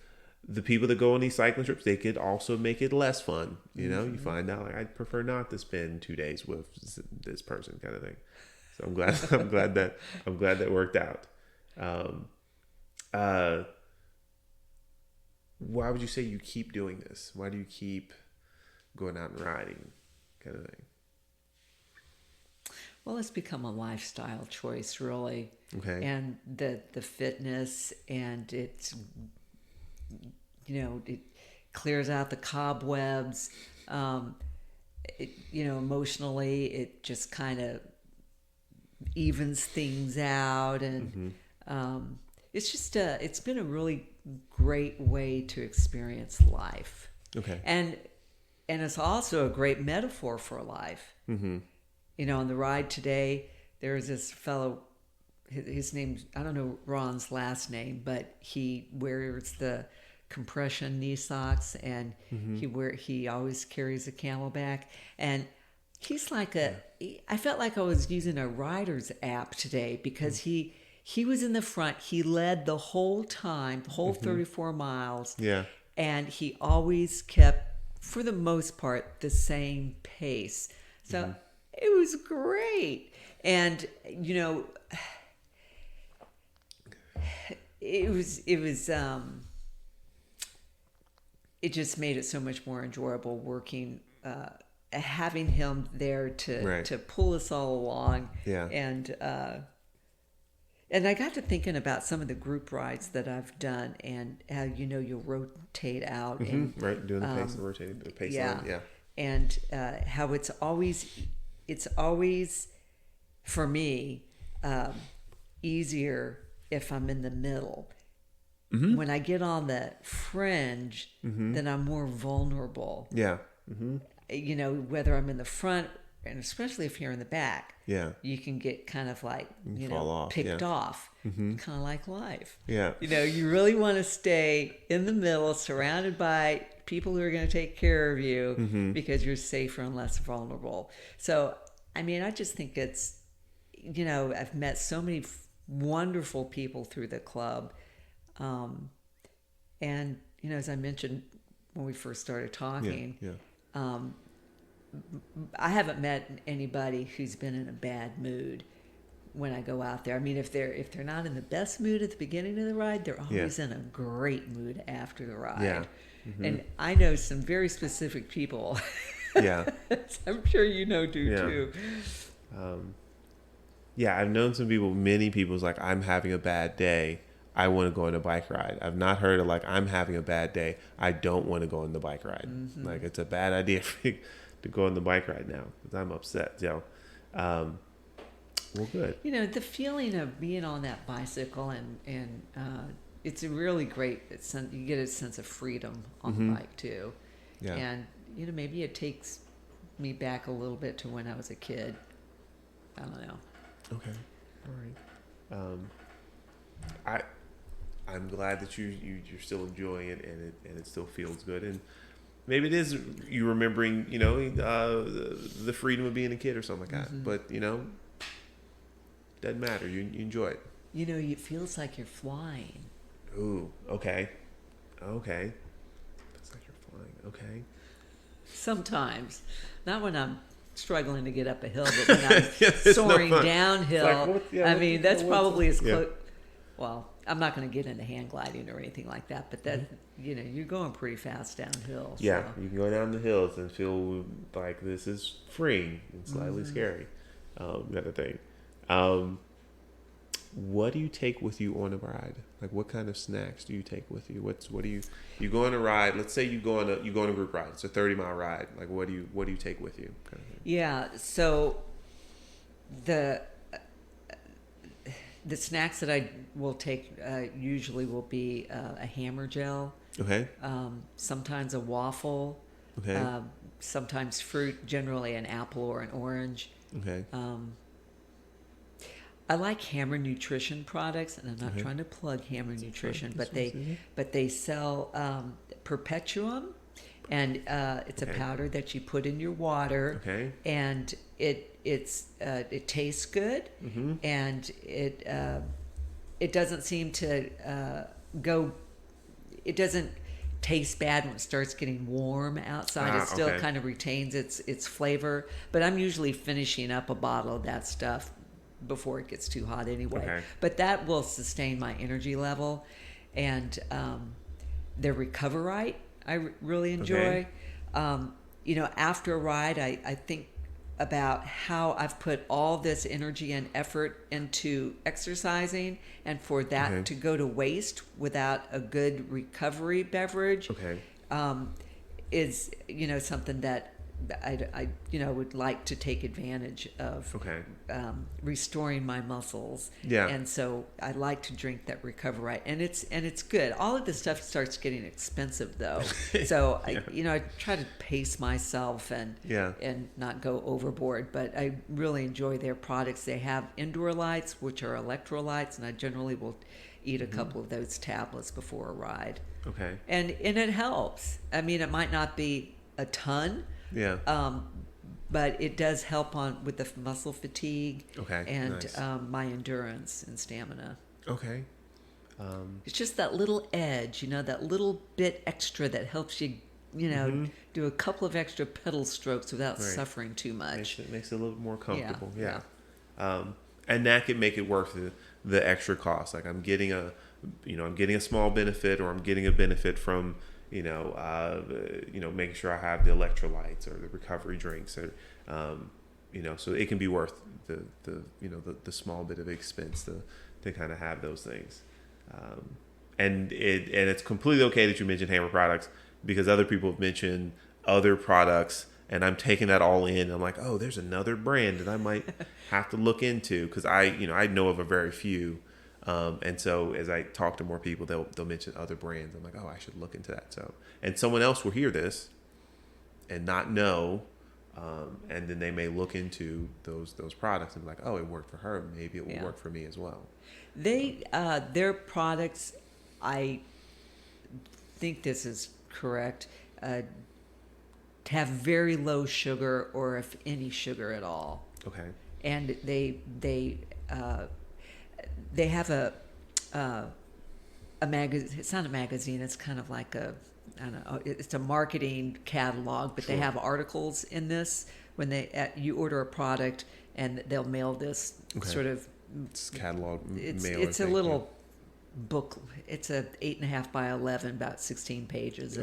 the people that go on these cycling trips, they could also make it less fun. You find out, like, I'd prefer not to spend 2 days with this person, kind of thing. So I'm glad that worked out. Why would you say you keep doing this? Why do you keep going out and riding, kind of thing? Well, it's become a lifestyle choice, really. Okay. And the fitness, and it's, it clears out the cobwebs. Emotionally, it just kind of evens things out, and it's just it's been a really great way to experience life. Okay. And it's also a great metaphor for life. Mm-hmm. On the ride today, there's this fellow, his name, I don't know Ron's last name, but he wears the compression knee socks, and he always carries a Camelback, and he's like I felt like I was using a rider's app today, because he was in the front. He led the whole time, the whole 34 miles. Yeah. And he always kept, for the most part, the same pace. So it was great. And, it just made it so much more enjoyable working, having him there to pull us all along. Yeah. And I got to thinking about some of the group rides that I've done, and how you'll rotate out and right, doing the pace and rotating the pace line. Yeah. And how it's always for me easier if I'm in the middle. When I get on the fringe, then I'm more vulnerable. Yeah. Whether I'm in the front, and especially if you're in the back, you can get kind of like, picked off, kind of like life. Yeah. You really want to stay in the middle, surrounded by people who are going to take care of you, because you're safer and less vulnerable. So, I just think it's, I've met so many wonderful people through the club. And, as I mentioned when we first started talking, I haven't met anybody who's been in a bad mood when I go out there. If they're not in the best mood at the beginning of the ride, they're always in a great mood after the ride. Yeah. And I know some very specific people. Yeah. I'm sure too. I've known some people, many people's like, I'm having a bad day, I want to go on a bike ride. I've not heard of like, I'm having a bad day, I don't want to go on the bike ride. Like, it's a bad idea for me to go on the bike ride now, because I'm upset. Well, good. The feeling of being on that bicycle, and it's a really great, you get a sense of freedom on the bike too. Yeah. And, maybe it takes me back a little bit to when I was a kid. I don't know. Okay. All right. I'm glad that you're still enjoying it, and it still feels good. And maybe it is you remembering, the freedom of being a kid or something like that. But, doesn't matter. You enjoy it. It feels like you're flying. Ooh, okay. Okay. Feels like you're flying. Okay. Sometimes. Not when I'm struggling to get up a hill, but when I'm soaring downhill. Like, that's probably as close. Well, I'm not going to get into hang gliding or anything like that, but that, you're going pretty fast downhill. So. Yeah, you can go down the hills and feel like this is freeing and slightly scary, kind of thing. What do you take with you on a ride? Like, what kind of snacks do you take with you? What do you go on a ride? Let's say you go on a group ride. It's a 30-mile ride. Like, what do you take with you? Kind of thing. Yeah. So the snacks that I will take usually will be a hammer gel. Okay. Sometimes a waffle. Okay. Sometimes fruit, generally an apple or an orange. Okay. I like Hammer Nutrition products, and I'm not trying to plug Hammer Nutrition, but they sell Perpetuum, and it's a powder that you put in your water, and it tastes good, and it doesn't seem to go. It doesn't taste bad when it starts getting warm outside. It still kind of retains its flavor, but I'm usually finishing up a bottle of that stuff before it gets too hot anyway. But that will sustain my energy level. And the Recoverite I really enjoy. after a ride, I think about how I've put all this energy and effort into exercising, and for that to go to waste without a good recovery beverage is something that I would like to take advantage of. Restoring my muscles. And so I like to drink that Recover Right, and it's good. All of this stuff starts getting expensive though, so I try to pace myself and not go overboard. But I really enjoy their products. They have indoor lights, which are electrolytes, and I generally will eat a couple of those tablets before a ride. And it helps. I mean, it might not be a ton. But it does help with the muscle fatigue and nice. My endurance and stamina. It's just that little edge, that little bit extra that helps you, do a couple of extra pedal strokes without suffering too much. Makes it a little bit more comfortable. And that could make it worth the extra cost. Like I'm getting a small benefit, or I'm getting a benefit from making sure I have the electrolytes or the recovery drinks, or so it can be worth the small bit of expense to kind of have those things. And it's completely okay that you mentioned Hammer products, because other people have mentioned other products, and I'm taking that all in. I'm like, oh, there's another brand that I might have to look into, because I know of a very few. And so as I talk to more people, they'll mention other brands. I'm like, oh, I should look into that. So, and someone else will hear this and not know, and then they may look into those products and be like, oh, it worked for her. Maybe it will work for me as well. Their products, I think this is correct, have very low sugar, or if any sugar at all. And they have a magazine. It's not a magazine. It's kind of like it's a marketing catalog, but they have articles in this when you order a product, and they'll mail this sort of catalog. It's a little book. It's a 8.5 by 11, about 16 pages.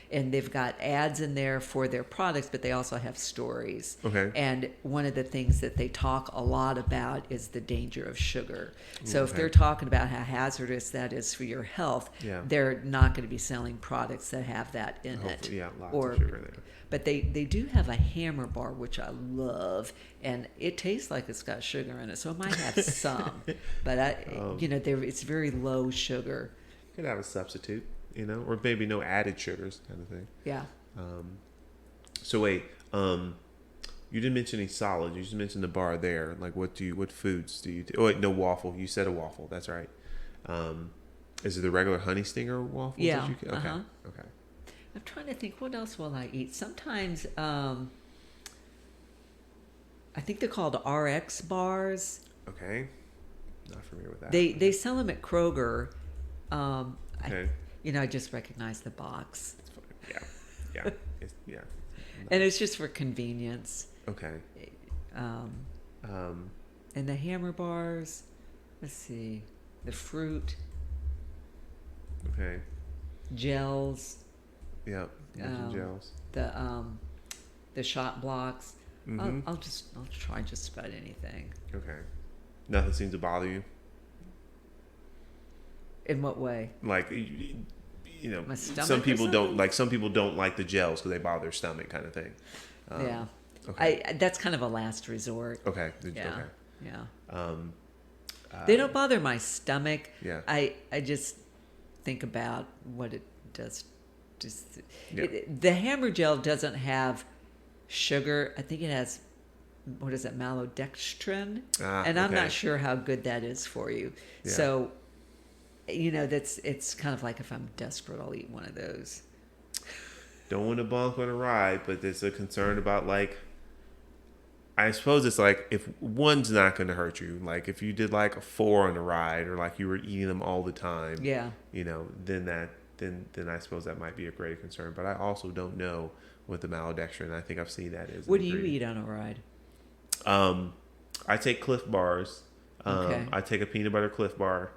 And they've got ads in there for their products, but they also have stories. And one of the things that they talk a lot about is the danger of sugar. So if they're talking about how hazardous that is for your health, they're not going to be selling products that have that in it. Lots of sugar there. But they do have a Hammer bar, which I love, and it tastes like it's got sugar in it, so it might have some. But it's very low sugar. You could have a substitute, or maybe no added sugars, kind of thing. So wait, you didn't mention any solids. You just mentioned the bar there. Like, what foods do you? Oh wait, no waffle. You said a waffle. That's right. Is it the regular honey stinger waffles? Yeah. Okay. I'm trying to think, what else will I eat? Sometimes, I think they're called RX bars. Okay. Not familiar with that. They sell them at Kroger. I just recognize the box. It's fine. Yeah. And it's just for convenience. And the Hammer bars, let's see, the fruit. Gels. Gels. The shot blocks. I'll try just about anything. Nothing seems to bother you. In what way? Like, my stomach. Some people don't like the gels because they bother their stomach, kind of thing. That's kind of a last resort. They don't bother my stomach. I just think about what it does. The Hammer gel doesn't have sugar. I think it has, what is it, maltodextrin, and I'm not sure how good that is for you. So, it's kind of like, if I'm desperate, I'll eat one of those. Don't want to bunk on a ride, but there's a concern about, like, I suppose it's like, if one's not going to hurt you, like if you did like a 4 on a ride, or like you were eating them all the time, then I suppose that might be a greater concern. But I also don't know with the maltodextrin. I think I've seen that as. What do you eat on a ride? I take Cliff bars. I take a peanut butter Cliff bar.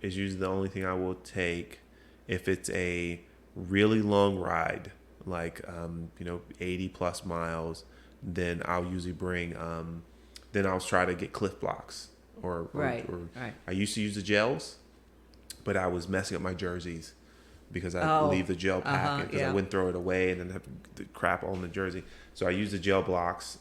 Is usually the only thing I will take if it's a really long ride. like 80 plus miles, then I'll usually bring then I'll try to get cliff blocks or Right. I used to use the gels, but I was messing up my jerseys because I leave the gel packet because I wouldn't throw it away and then have the crap on the jersey. So I use the gel blocks,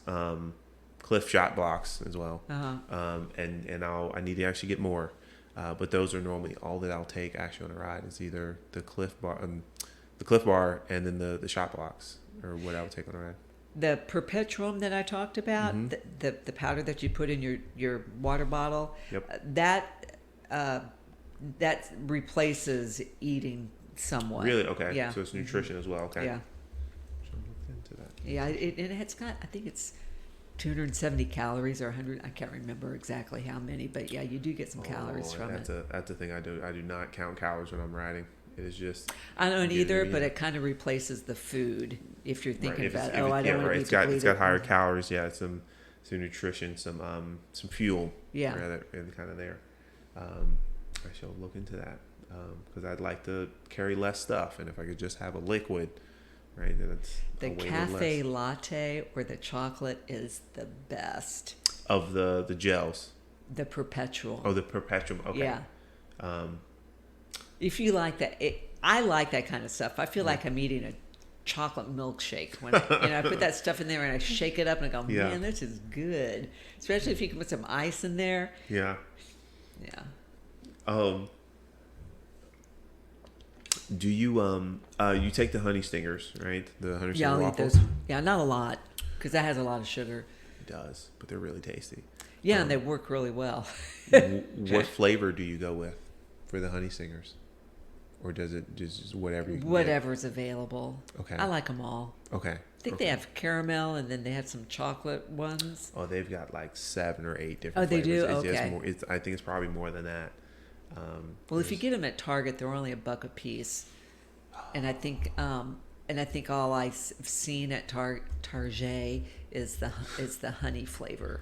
cliff shot blocks as well, and I need to actually get more, but those are normally all that I'll take actually on a ride is either the cliff bar, and then the shot blocks or what I would take on a ride. The perpetuum that I talked about, the powder that you put in your water bottle, that replaces eating somewhat. Really? Okay. Yeah. So it's nutrition as well. Okay. Yeah. So I'm looking into that. Yeah, it's got, I think it's 270 calories or 100. I can't remember exactly how many, but yeah, you do get some calories from it. That's the thing I do. I do not count calories when I'm riding. It is just. I don't either, but it kind of replaces the food if you're thinking about. I don't want to be depleted. It's got higher calories. Yeah, some nutrition, some fuel. Yeah. Rather, and kind of there. I shall look into that because I'd like to carry less stuff, and if I could just have a liquid, right, then it's the cafe latte or the chocolate is the best of the gels. The perpetual. Oh, the perpetuum. Okay. Yeah. If you like that, I like that kind of stuff. I feel like I'm eating a chocolate milkshake when I put that stuff in there and I shake it up and I go, man, this is good. Especially if you can put some ice in there. Yeah. Yeah. Do you you take the honey stingers, right? The honey stinger waffles. Eat those. Yeah, not a lot because that has a lot of sugar. It does, but they're really tasty. Yeah, and they work really well. What flavor do you go with for the honey stingers? Or does it just whatever you can Whatever's available. Okay. I like them all. Okay. I think they have caramel and then they have some chocolate ones. Oh, they've got like 7 or 8 different flavors. flavors. They do? Okay. I think it's probably more than that. Well, if you get them at Target, they're only $1 a piece. And I think all I've seen at Target is the honey flavor.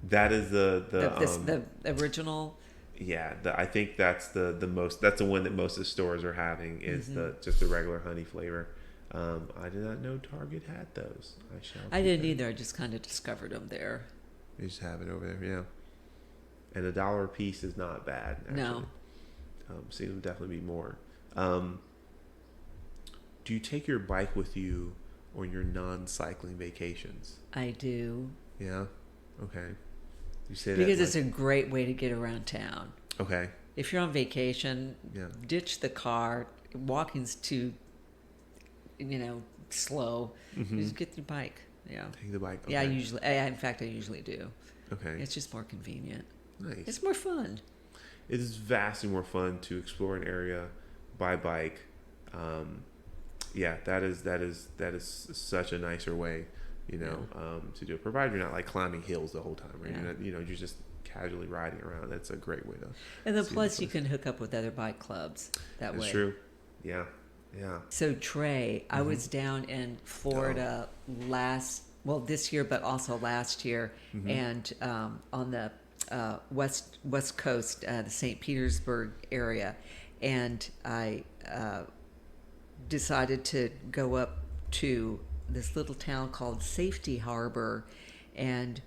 That is the original. Yeah, I think that's the most. That's the one that most of the stores are having is just the regular honey flavor. I did not know Target had those. I didn't either. I just kind of discovered them there. They just have it over there, yeah. And $1 a piece is not bad. Actually. No. So it would definitely be more. Do you take your bike with you on your non-cycling vacations? I do. Yeah. Okay. You say because that it's a great way to get around town. Okay. If you're on vacation, ditch the car. Walking's too, slow. Just get your bike. Yeah. Take the bike. Okay. Yeah, in fact, I usually do. Okay. It's just more convenient. Nice. It's more fun. It is vastly more fun to explore an area by bike. That is such a nicer way. To do it, provided you're not like climbing hills the whole time, right? You're just casually riding around. That's a great way to. And then plus you can hook up with other bike clubs that way. That's true. Yeah. So Trey, I was down in Florida this year, but also last year, and on the west coast, the St. Petersburg area, and I decided to go up to this little town called Safety Harbor, and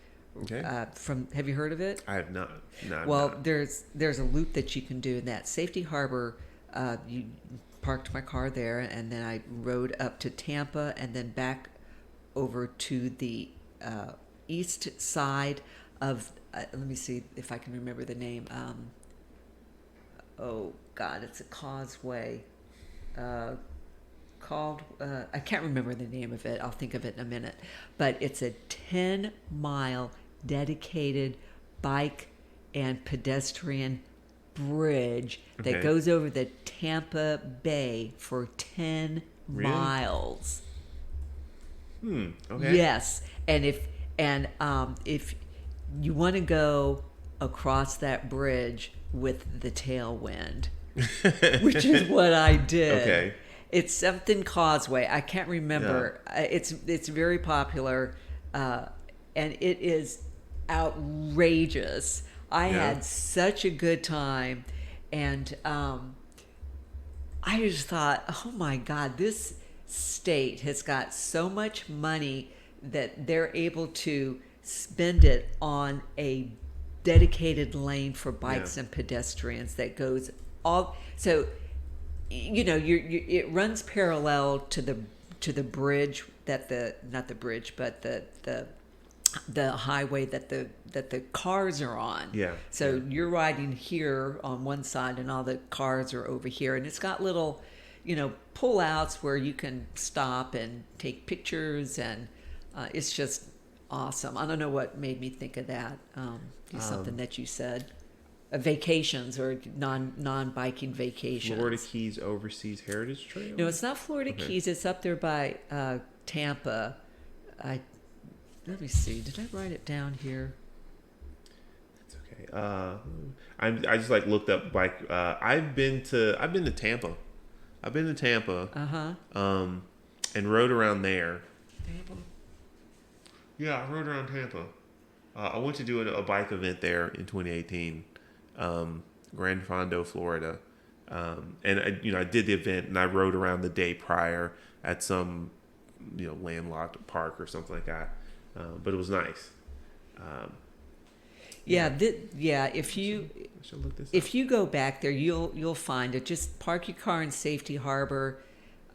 have you heard of it? I have not. No. Well, there's a loop that you can do in that Safety Harbor. You parked my car there, and then I rode up to Tampa, and then back over to the east side of. Let me see if I can remember the name. It's a causeway. Called I can't remember the name of it. I'll think of it in a minute. But it's a 10-mile dedicated bike and pedestrian bridge that goes over the Tampa Bay for 10 miles. Okay. Yes, and if you want to go across that bridge with the tailwind, which is what I did. Okay. It's something Causeway. I can't remember. Yeah. It's very popular, and it is outrageous. I had such a good time, and I just thought, oh my God, this state has got so much money that they're able to spend it on a dedicated lane for bikes and pedestrians that goes all. So, it runs parallel to the bridge that not the bridge, but the highway that the cars are on. Yeah. So you're riding here on one side and all the cars are over here, and it's got little, pull outs where you can stop and take pictures, and it's just awesome. I don't know what made me think of that. Something that you said. Vacations or non-biking vacations. Florida Keys Overseas Heritage Trail? No, it's not Florida Keys. It's up there by Tampa. Let me see. Did I write it down here? That's okay. I just looked up bike. I've been to Tampa. I've been to Tampa. And rode around there. Tampa. Yeah, I rode around Tampa. I went to do a bike event there in 2018. Grand Fondo, Florida. And I did the event and I rode around the day prior at some, landlocked park or something like that. But it was nice. If you go back there, you'll find it. Just park your car in Safety Harbor,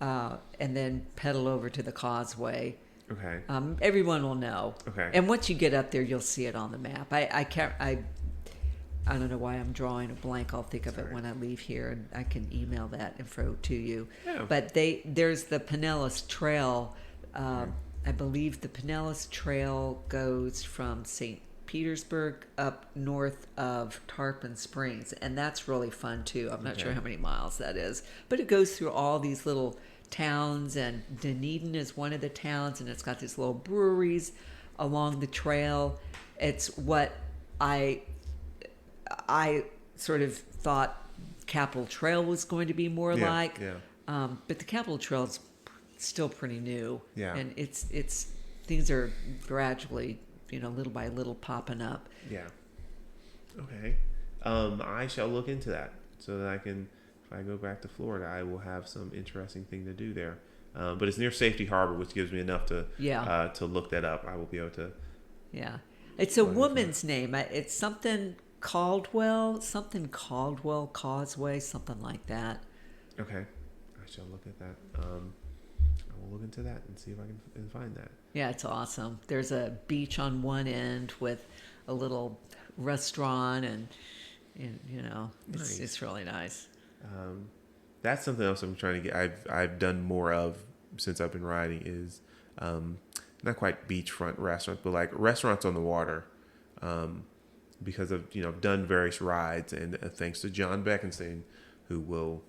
and then pedal over to the causeway. Okay. Everyone will know. Okay. And once you get up there, you'll see it on the map. I don't know why I'm drawing a blank. I'll think of it when I leave here, and I can email that info to you. Yeah. But there's the Pinellas Trail. I believe the Pinellas Trail goes from St. Petersburg up north of Tarpon Springs, and that's really fun too. I'm not sure how many miles that is, but it goes through all these little towns, and Dunedin is one of the towns, and it's got these little breweries along the trail. It's what I sort of thought Capitol Trail was going to be more like. Yeah. But the Capitol Trail's still pretty new. Yeah. And it's things are gradually, little by little popping up. Yeah. Okay. I shall look into that so that if I go back to Florida, I will have some interesting thing to do there. But it's near Safety Harbor, which gives me enough to look that up. I will be able to. Yeah. It's a woman's name. It's something Causeway, something like that. Okay. I shall look at that. I will look into that and see if I can find that. Yeah, it's awesome. There's a beach on one end with a little restaurant, and it's really nice. That's something else I'm trying to get. I've done more of since I've been riding is not quite beachfront restaurants, but like restaurants on the water. Because of I've done various rides, and thanks to John Beckenstein, who will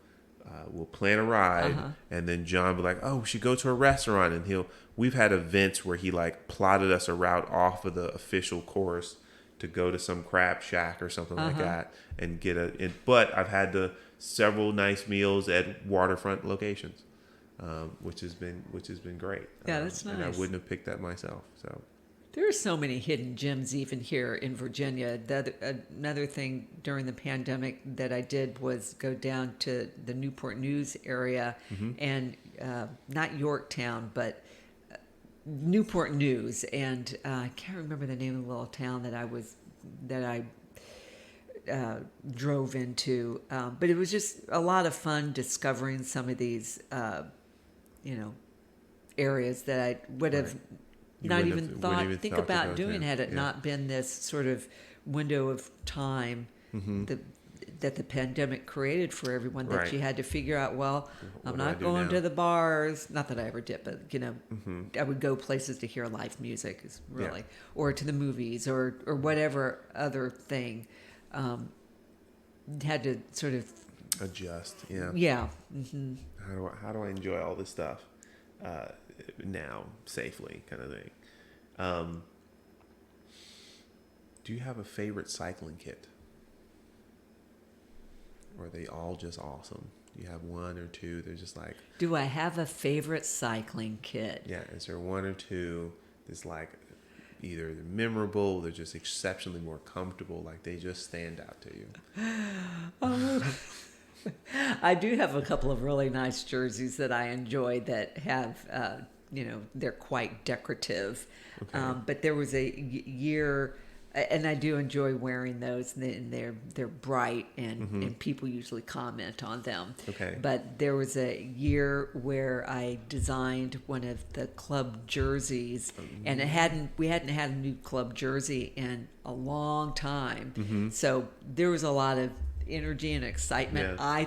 plan a ride, and then John will be like, oh, we should go to a restaurant, and we've had events where he plotted us a route off of the official course to go to some crab shack or something like that and but I've had several nice meals at waterfront locations, which has been great. Yeah, that's nice. And I wouldn't have picked that myself. So there are so many hidden gems even here in Virginia. Another thing during the pandemic that I did was go down to the Newport News area, and not Yorktown, but Newport News, and I can't remember the name of the little town that I drove into, but it was just a lot of fun discovering some of these areas that I would have not even think about doing had it not been this sort of window of time that the pandemic created for everyone, that you had to figure out, well, I'm not going to the bars. Not that I ever did, but I would go places to hear live music, is really, or to the movies, or whatever other thing. Had to sort of adjust. Yeah. Yeah. How do I enjoy all this stuff now safely, kind of thing. Do you have a favorite cycling kit? Or are they all just awesome? Do you have one or two? They're just like. Do I have a favorite cycling kit? Yeah. Is there one or two that's either they're memorable, they're just exceptionally more comfortable, they just stand out to you? I do have a couple of really nice jerseys that I enjoy that have, they're quite decorative. Okay. But there was a year, and I do enjoy wearing those, and they're bright, and people usually comment on them. Okay. But there was a year where I designed one of the club jerseys, and we hadn't had a new club jersey in a long time. So there was a lot of energy and excitement. Yeah.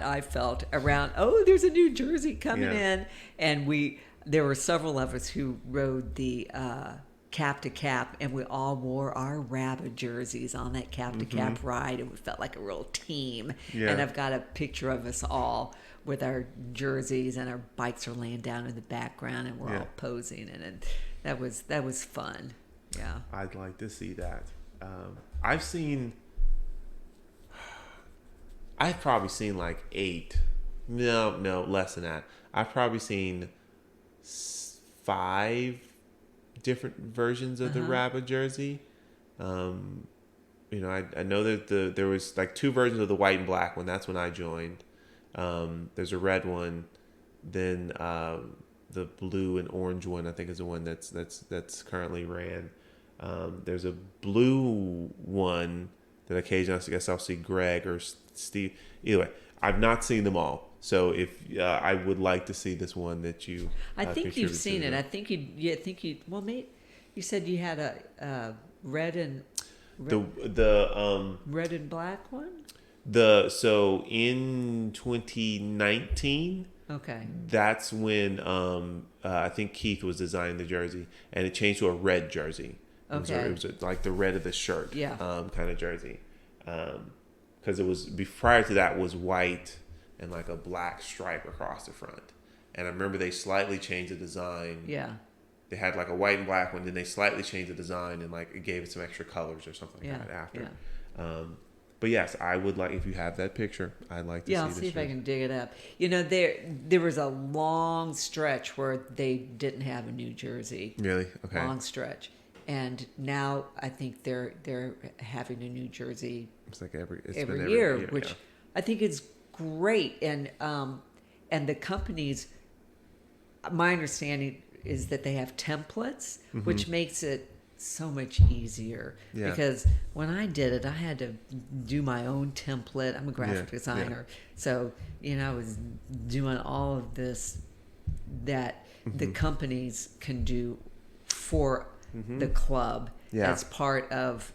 I felt around, there's a new jersey coming in, and there were several of us who rode the cap to cap, and we all wore our RABA jerseys on that cap to cap ride, and we felt like a real team. Yeah. And I've got a picture of us all with our jerseys, and our bikes are laying down in the background, and we're all posing, and that was fun. Yeah, I'd like to see that. I've probably seen like 8. No, less than that. I've probably seen 5 different versions of the RABA jersey. I know that there was like 2 versions of the white and black one. That's when I joined. There's a red one. Then the blue and orange one, I think, is the one that's currently ran. There's a blue one that occasionally I guess I'll see Greg or Steve. Either way, I've not seen them all. So if I would like to see this one that you, I think you've seen it. I think you. Well, mate, you said you had a red and red and black one. So in 2019. Okay. That's when I think Keith was designing the jersey, and it changed to a red jersey. Okay. It was like the red of the shirt, yeah, kind of jersey. Because it was prior to that was white and like a black stripe across the front. And I remember they slightly changed the design. Yeah. They had like a white and black one, then they slightly changed the design and like it gave it some extra colors or something like that after. Yeah. But yes, I would like, if you have that picture, I'd like to see this. Yeah, I'll see if I can dig it up. There was a long stretch where they didn't have a New Jersey. Really? Okay. Long stretch. And now I think they're having a New Jersey. It's like every year, which I think is great. And the companies, my understanding is that they have templates, which makes it so much easier. Yeah. Because when I did it, I had to do my own template. I'm a graphic designer, so I was doing all of this that the companies can do for the club as part of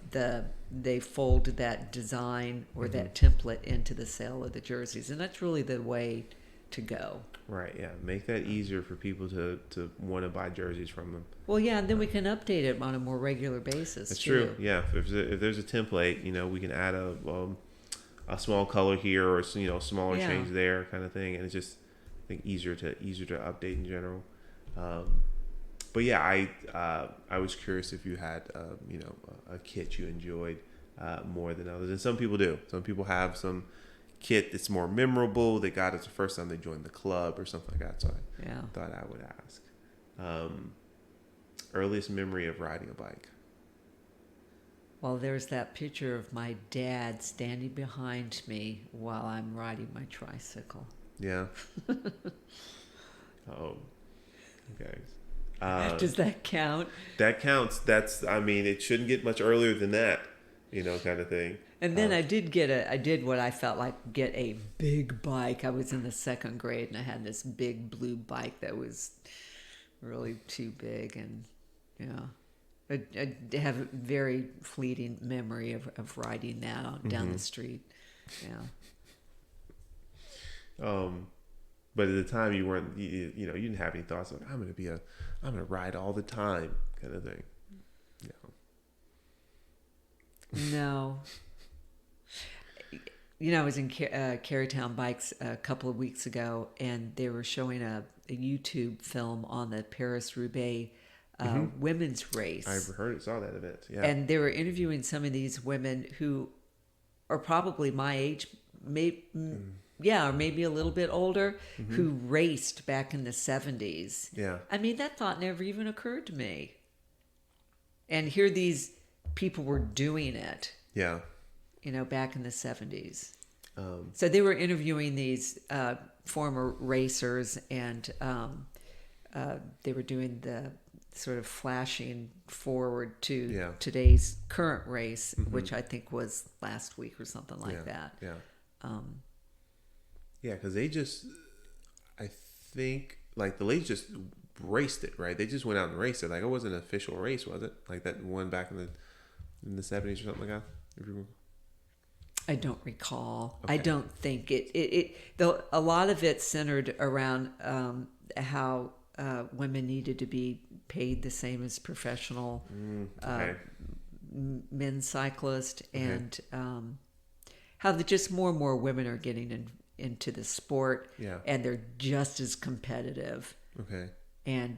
they fold that design or that template into the sale of the jerseys, and that's really the way to go. Right, yeah. Make that easier for people to want to buy jerseys from them. Well, yeah, and then we can update it on a more regular basis. That's true, yeah. If there's a template, we can add a small color here or smaller change there kind of thing, and it's just, I think, easier to update in general. But yeah, I was curious if you had a kit you enjoyed more than others, and some people do. Some people have some kit that's more memorable. They got it the first time they joined the club or something like that. So I thought I would ask. Earliest memory of riding a bike. Well, there's that picture of my dad standing behind me while I'm riding my tricycle. Yeah. Oh, okay. Does that count? That counts. It shouldn't get much earlier than that, kind of thing. And then I did what I felt like get a big bike. I was in the 2nd grade and I had this big blue bike that was really too big, and I have a very fleeting memory of riding that down the street. Yeah. But at the time you weren't, you didn't have any thoughts like, I'm gonna ride all the time kind of thing. No. I was in Carytown Bikes a couple of weeks ago, and they were showing a YouTube film on the Paris-Roubaix women's race. I saw that event, yeah. And they were interviewing some of these women who are probably my age, or maybe a little bit older, who raced back in the 70s. Yeah. That thought never even occurred to me. And here these people were doing it. Yeah. Back in the 70s. So they were interviewing these former racers, and they were doing the sort of flashing forward to today's current race, which I think was last week or something like that. Yeah. Yeah, because I think, like, the ladies just raced it, right? They just went out and raced it. Like, it wasn't an official race, was it? Like that one back in the 70s or something like that? If you I don't recall. Okay. I don't think though a lot of it centered around how women needed to be paid the same as professional men's cyclists, and how just more and more women are getting into the sport, and they're just as competitive, and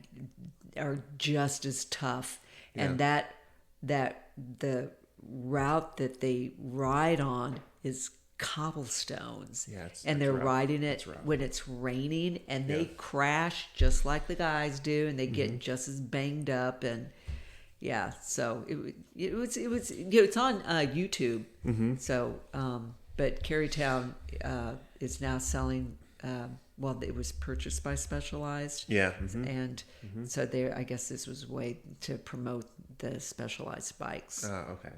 are just as tough, and that the route that they ride on is cobblestones, and they're riding it when it's raining, and they crash just like the guys do, and they get just as banged up, and so it was it's on YouTube. So but Carytown is now selling, well, it was purchased by Specialized, and so there, I guess this was a way to promote the Specialized bikes. Okay.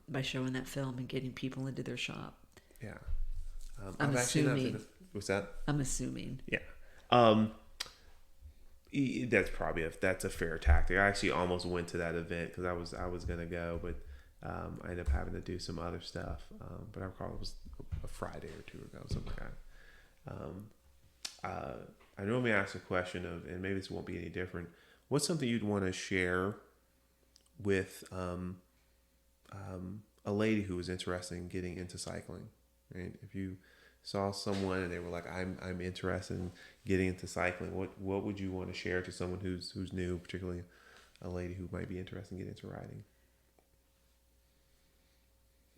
By showing that film and getting people into their shop. Yeah. I'm assuming. What's that? I'm assuming. Yeah. That's probably that's a fair tactic. I actually almost went to that event because I was gonna go, but I ended up having to do some other stuff. But I recall it was a Friday or two ago, something like that. I normally ask a question of, and maybe this won't be any different. What's something you'd want to share with a lady who was interested in getting into cycling, right? If you saw someone and they were like, I'm interested in getting into cycling, what would you want to share to someone who's new, particularly a lady who might be interested in getting into riding?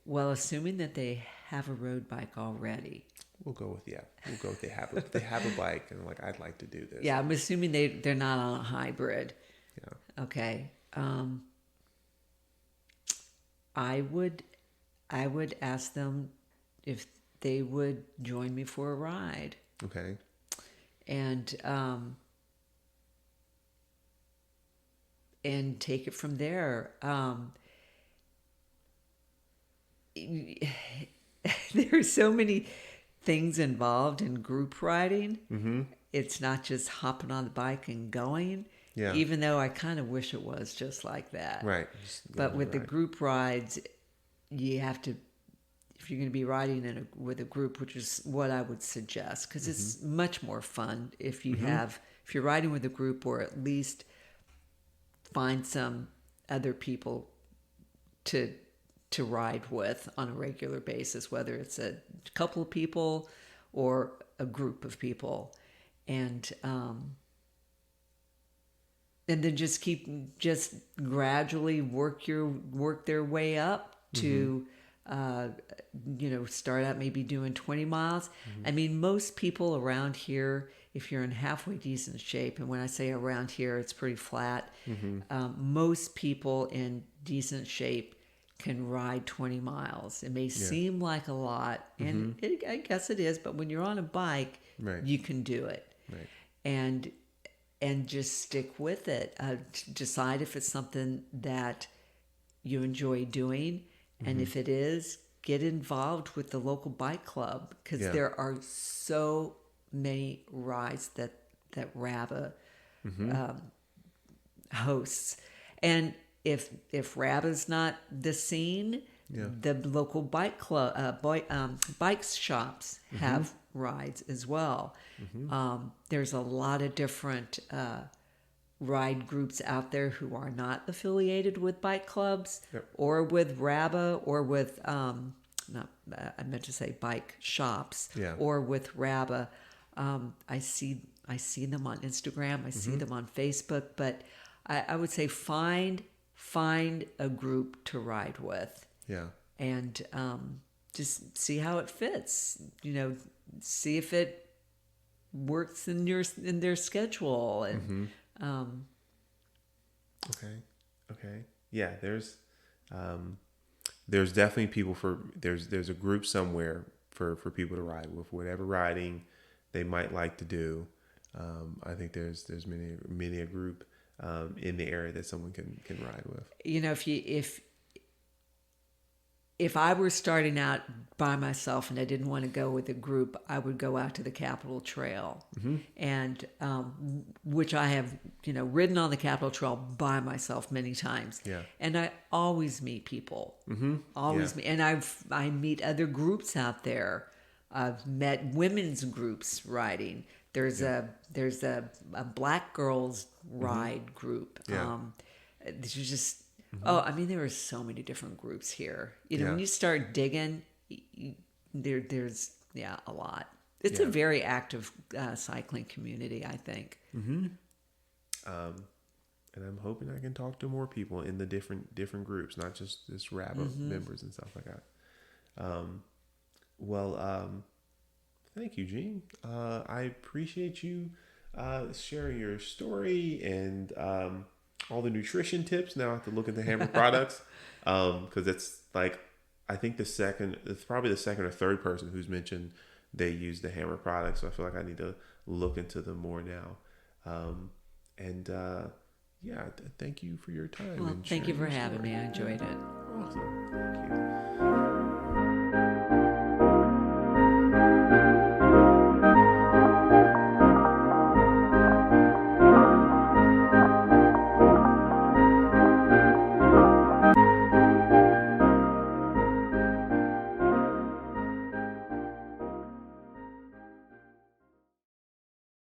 Well, assuming that they have a road bike already. We'll go with they have a bike and like, I'd like to do this. Yeah, I'm assuming they're not on a hybrid. Yeah. Okay. I would ask them if they would join me for a ride. Okay. And take it from there. There are so many things involved in group riding. Mm-hmm. It's not just hopping on the bike and going. Yeah. Even though I kind of wish it was just like that. Right. But with the group rides, you have to, if you're going to be riding with a group, which is what I would suggest, because it's much more fun if you if you're riding with a group, or at least find some other people to ride with on a regular basis, whether it's a couple of people or a group of people, and then just gradually work their way up to, start out maybe doing 20 miles. I mean, most people around here, if you're in halfway decent shape, and when I say around here, it's pretty flat. Most people in decent shape can ride 20 miles. It may seem like a lot, and I guess it is, but when you're on a bike, you can do it. Right. And just stick with it. Decide if it's something that you enjoy doing, and if it is, get involved with the local bike club, because there are so many rides that RABA hosts. And if RABA's not the scene, the local bike club, bike shops have rides as well. There's a lot of different ride groups out there who are not affiliated with bike clubs or with RABA or with I meant to say bike shops or with RABA. I see them on Instagram. I see them on Facebook. But I would say find a group to ride with. Yeah. And just see how it fits. See if it works in their schedule. And Okay. Yeah, there's there's definitely people there's a group somewhere for people to ride with, whatever riding they might like to do. I think there's many a group in the area that someone can ride with. You know, if I were starting out by myself and I didn't want to go with a group, I would go out to the Capitol Trail, and which I have, ridden on the Capitol Trail by myself many times. Yeah. And I always meet people, Yeah. meet, and I meet other groups out there. I've met women's groups riding. There's a black girls ride group. Yeah. There's just I mean, there are so many different groups here. When you start digging, there's a lot. It's a very active cycling community, I think. And I'm hoping I can talk to more people in the different groups, not just RABA members and stuff like that. Thank you, Jeanne. I appreciate you sharing your story and all the nutrition tips. Now I have to look at the Hammer products because it's like, I think it's probably the second or third person who's mentioned they use the Hammer products. So I feel like I need to look into them more now. Thank you for your time. Well, thank you for having me. I enjoyed it. Awesome. Thank you.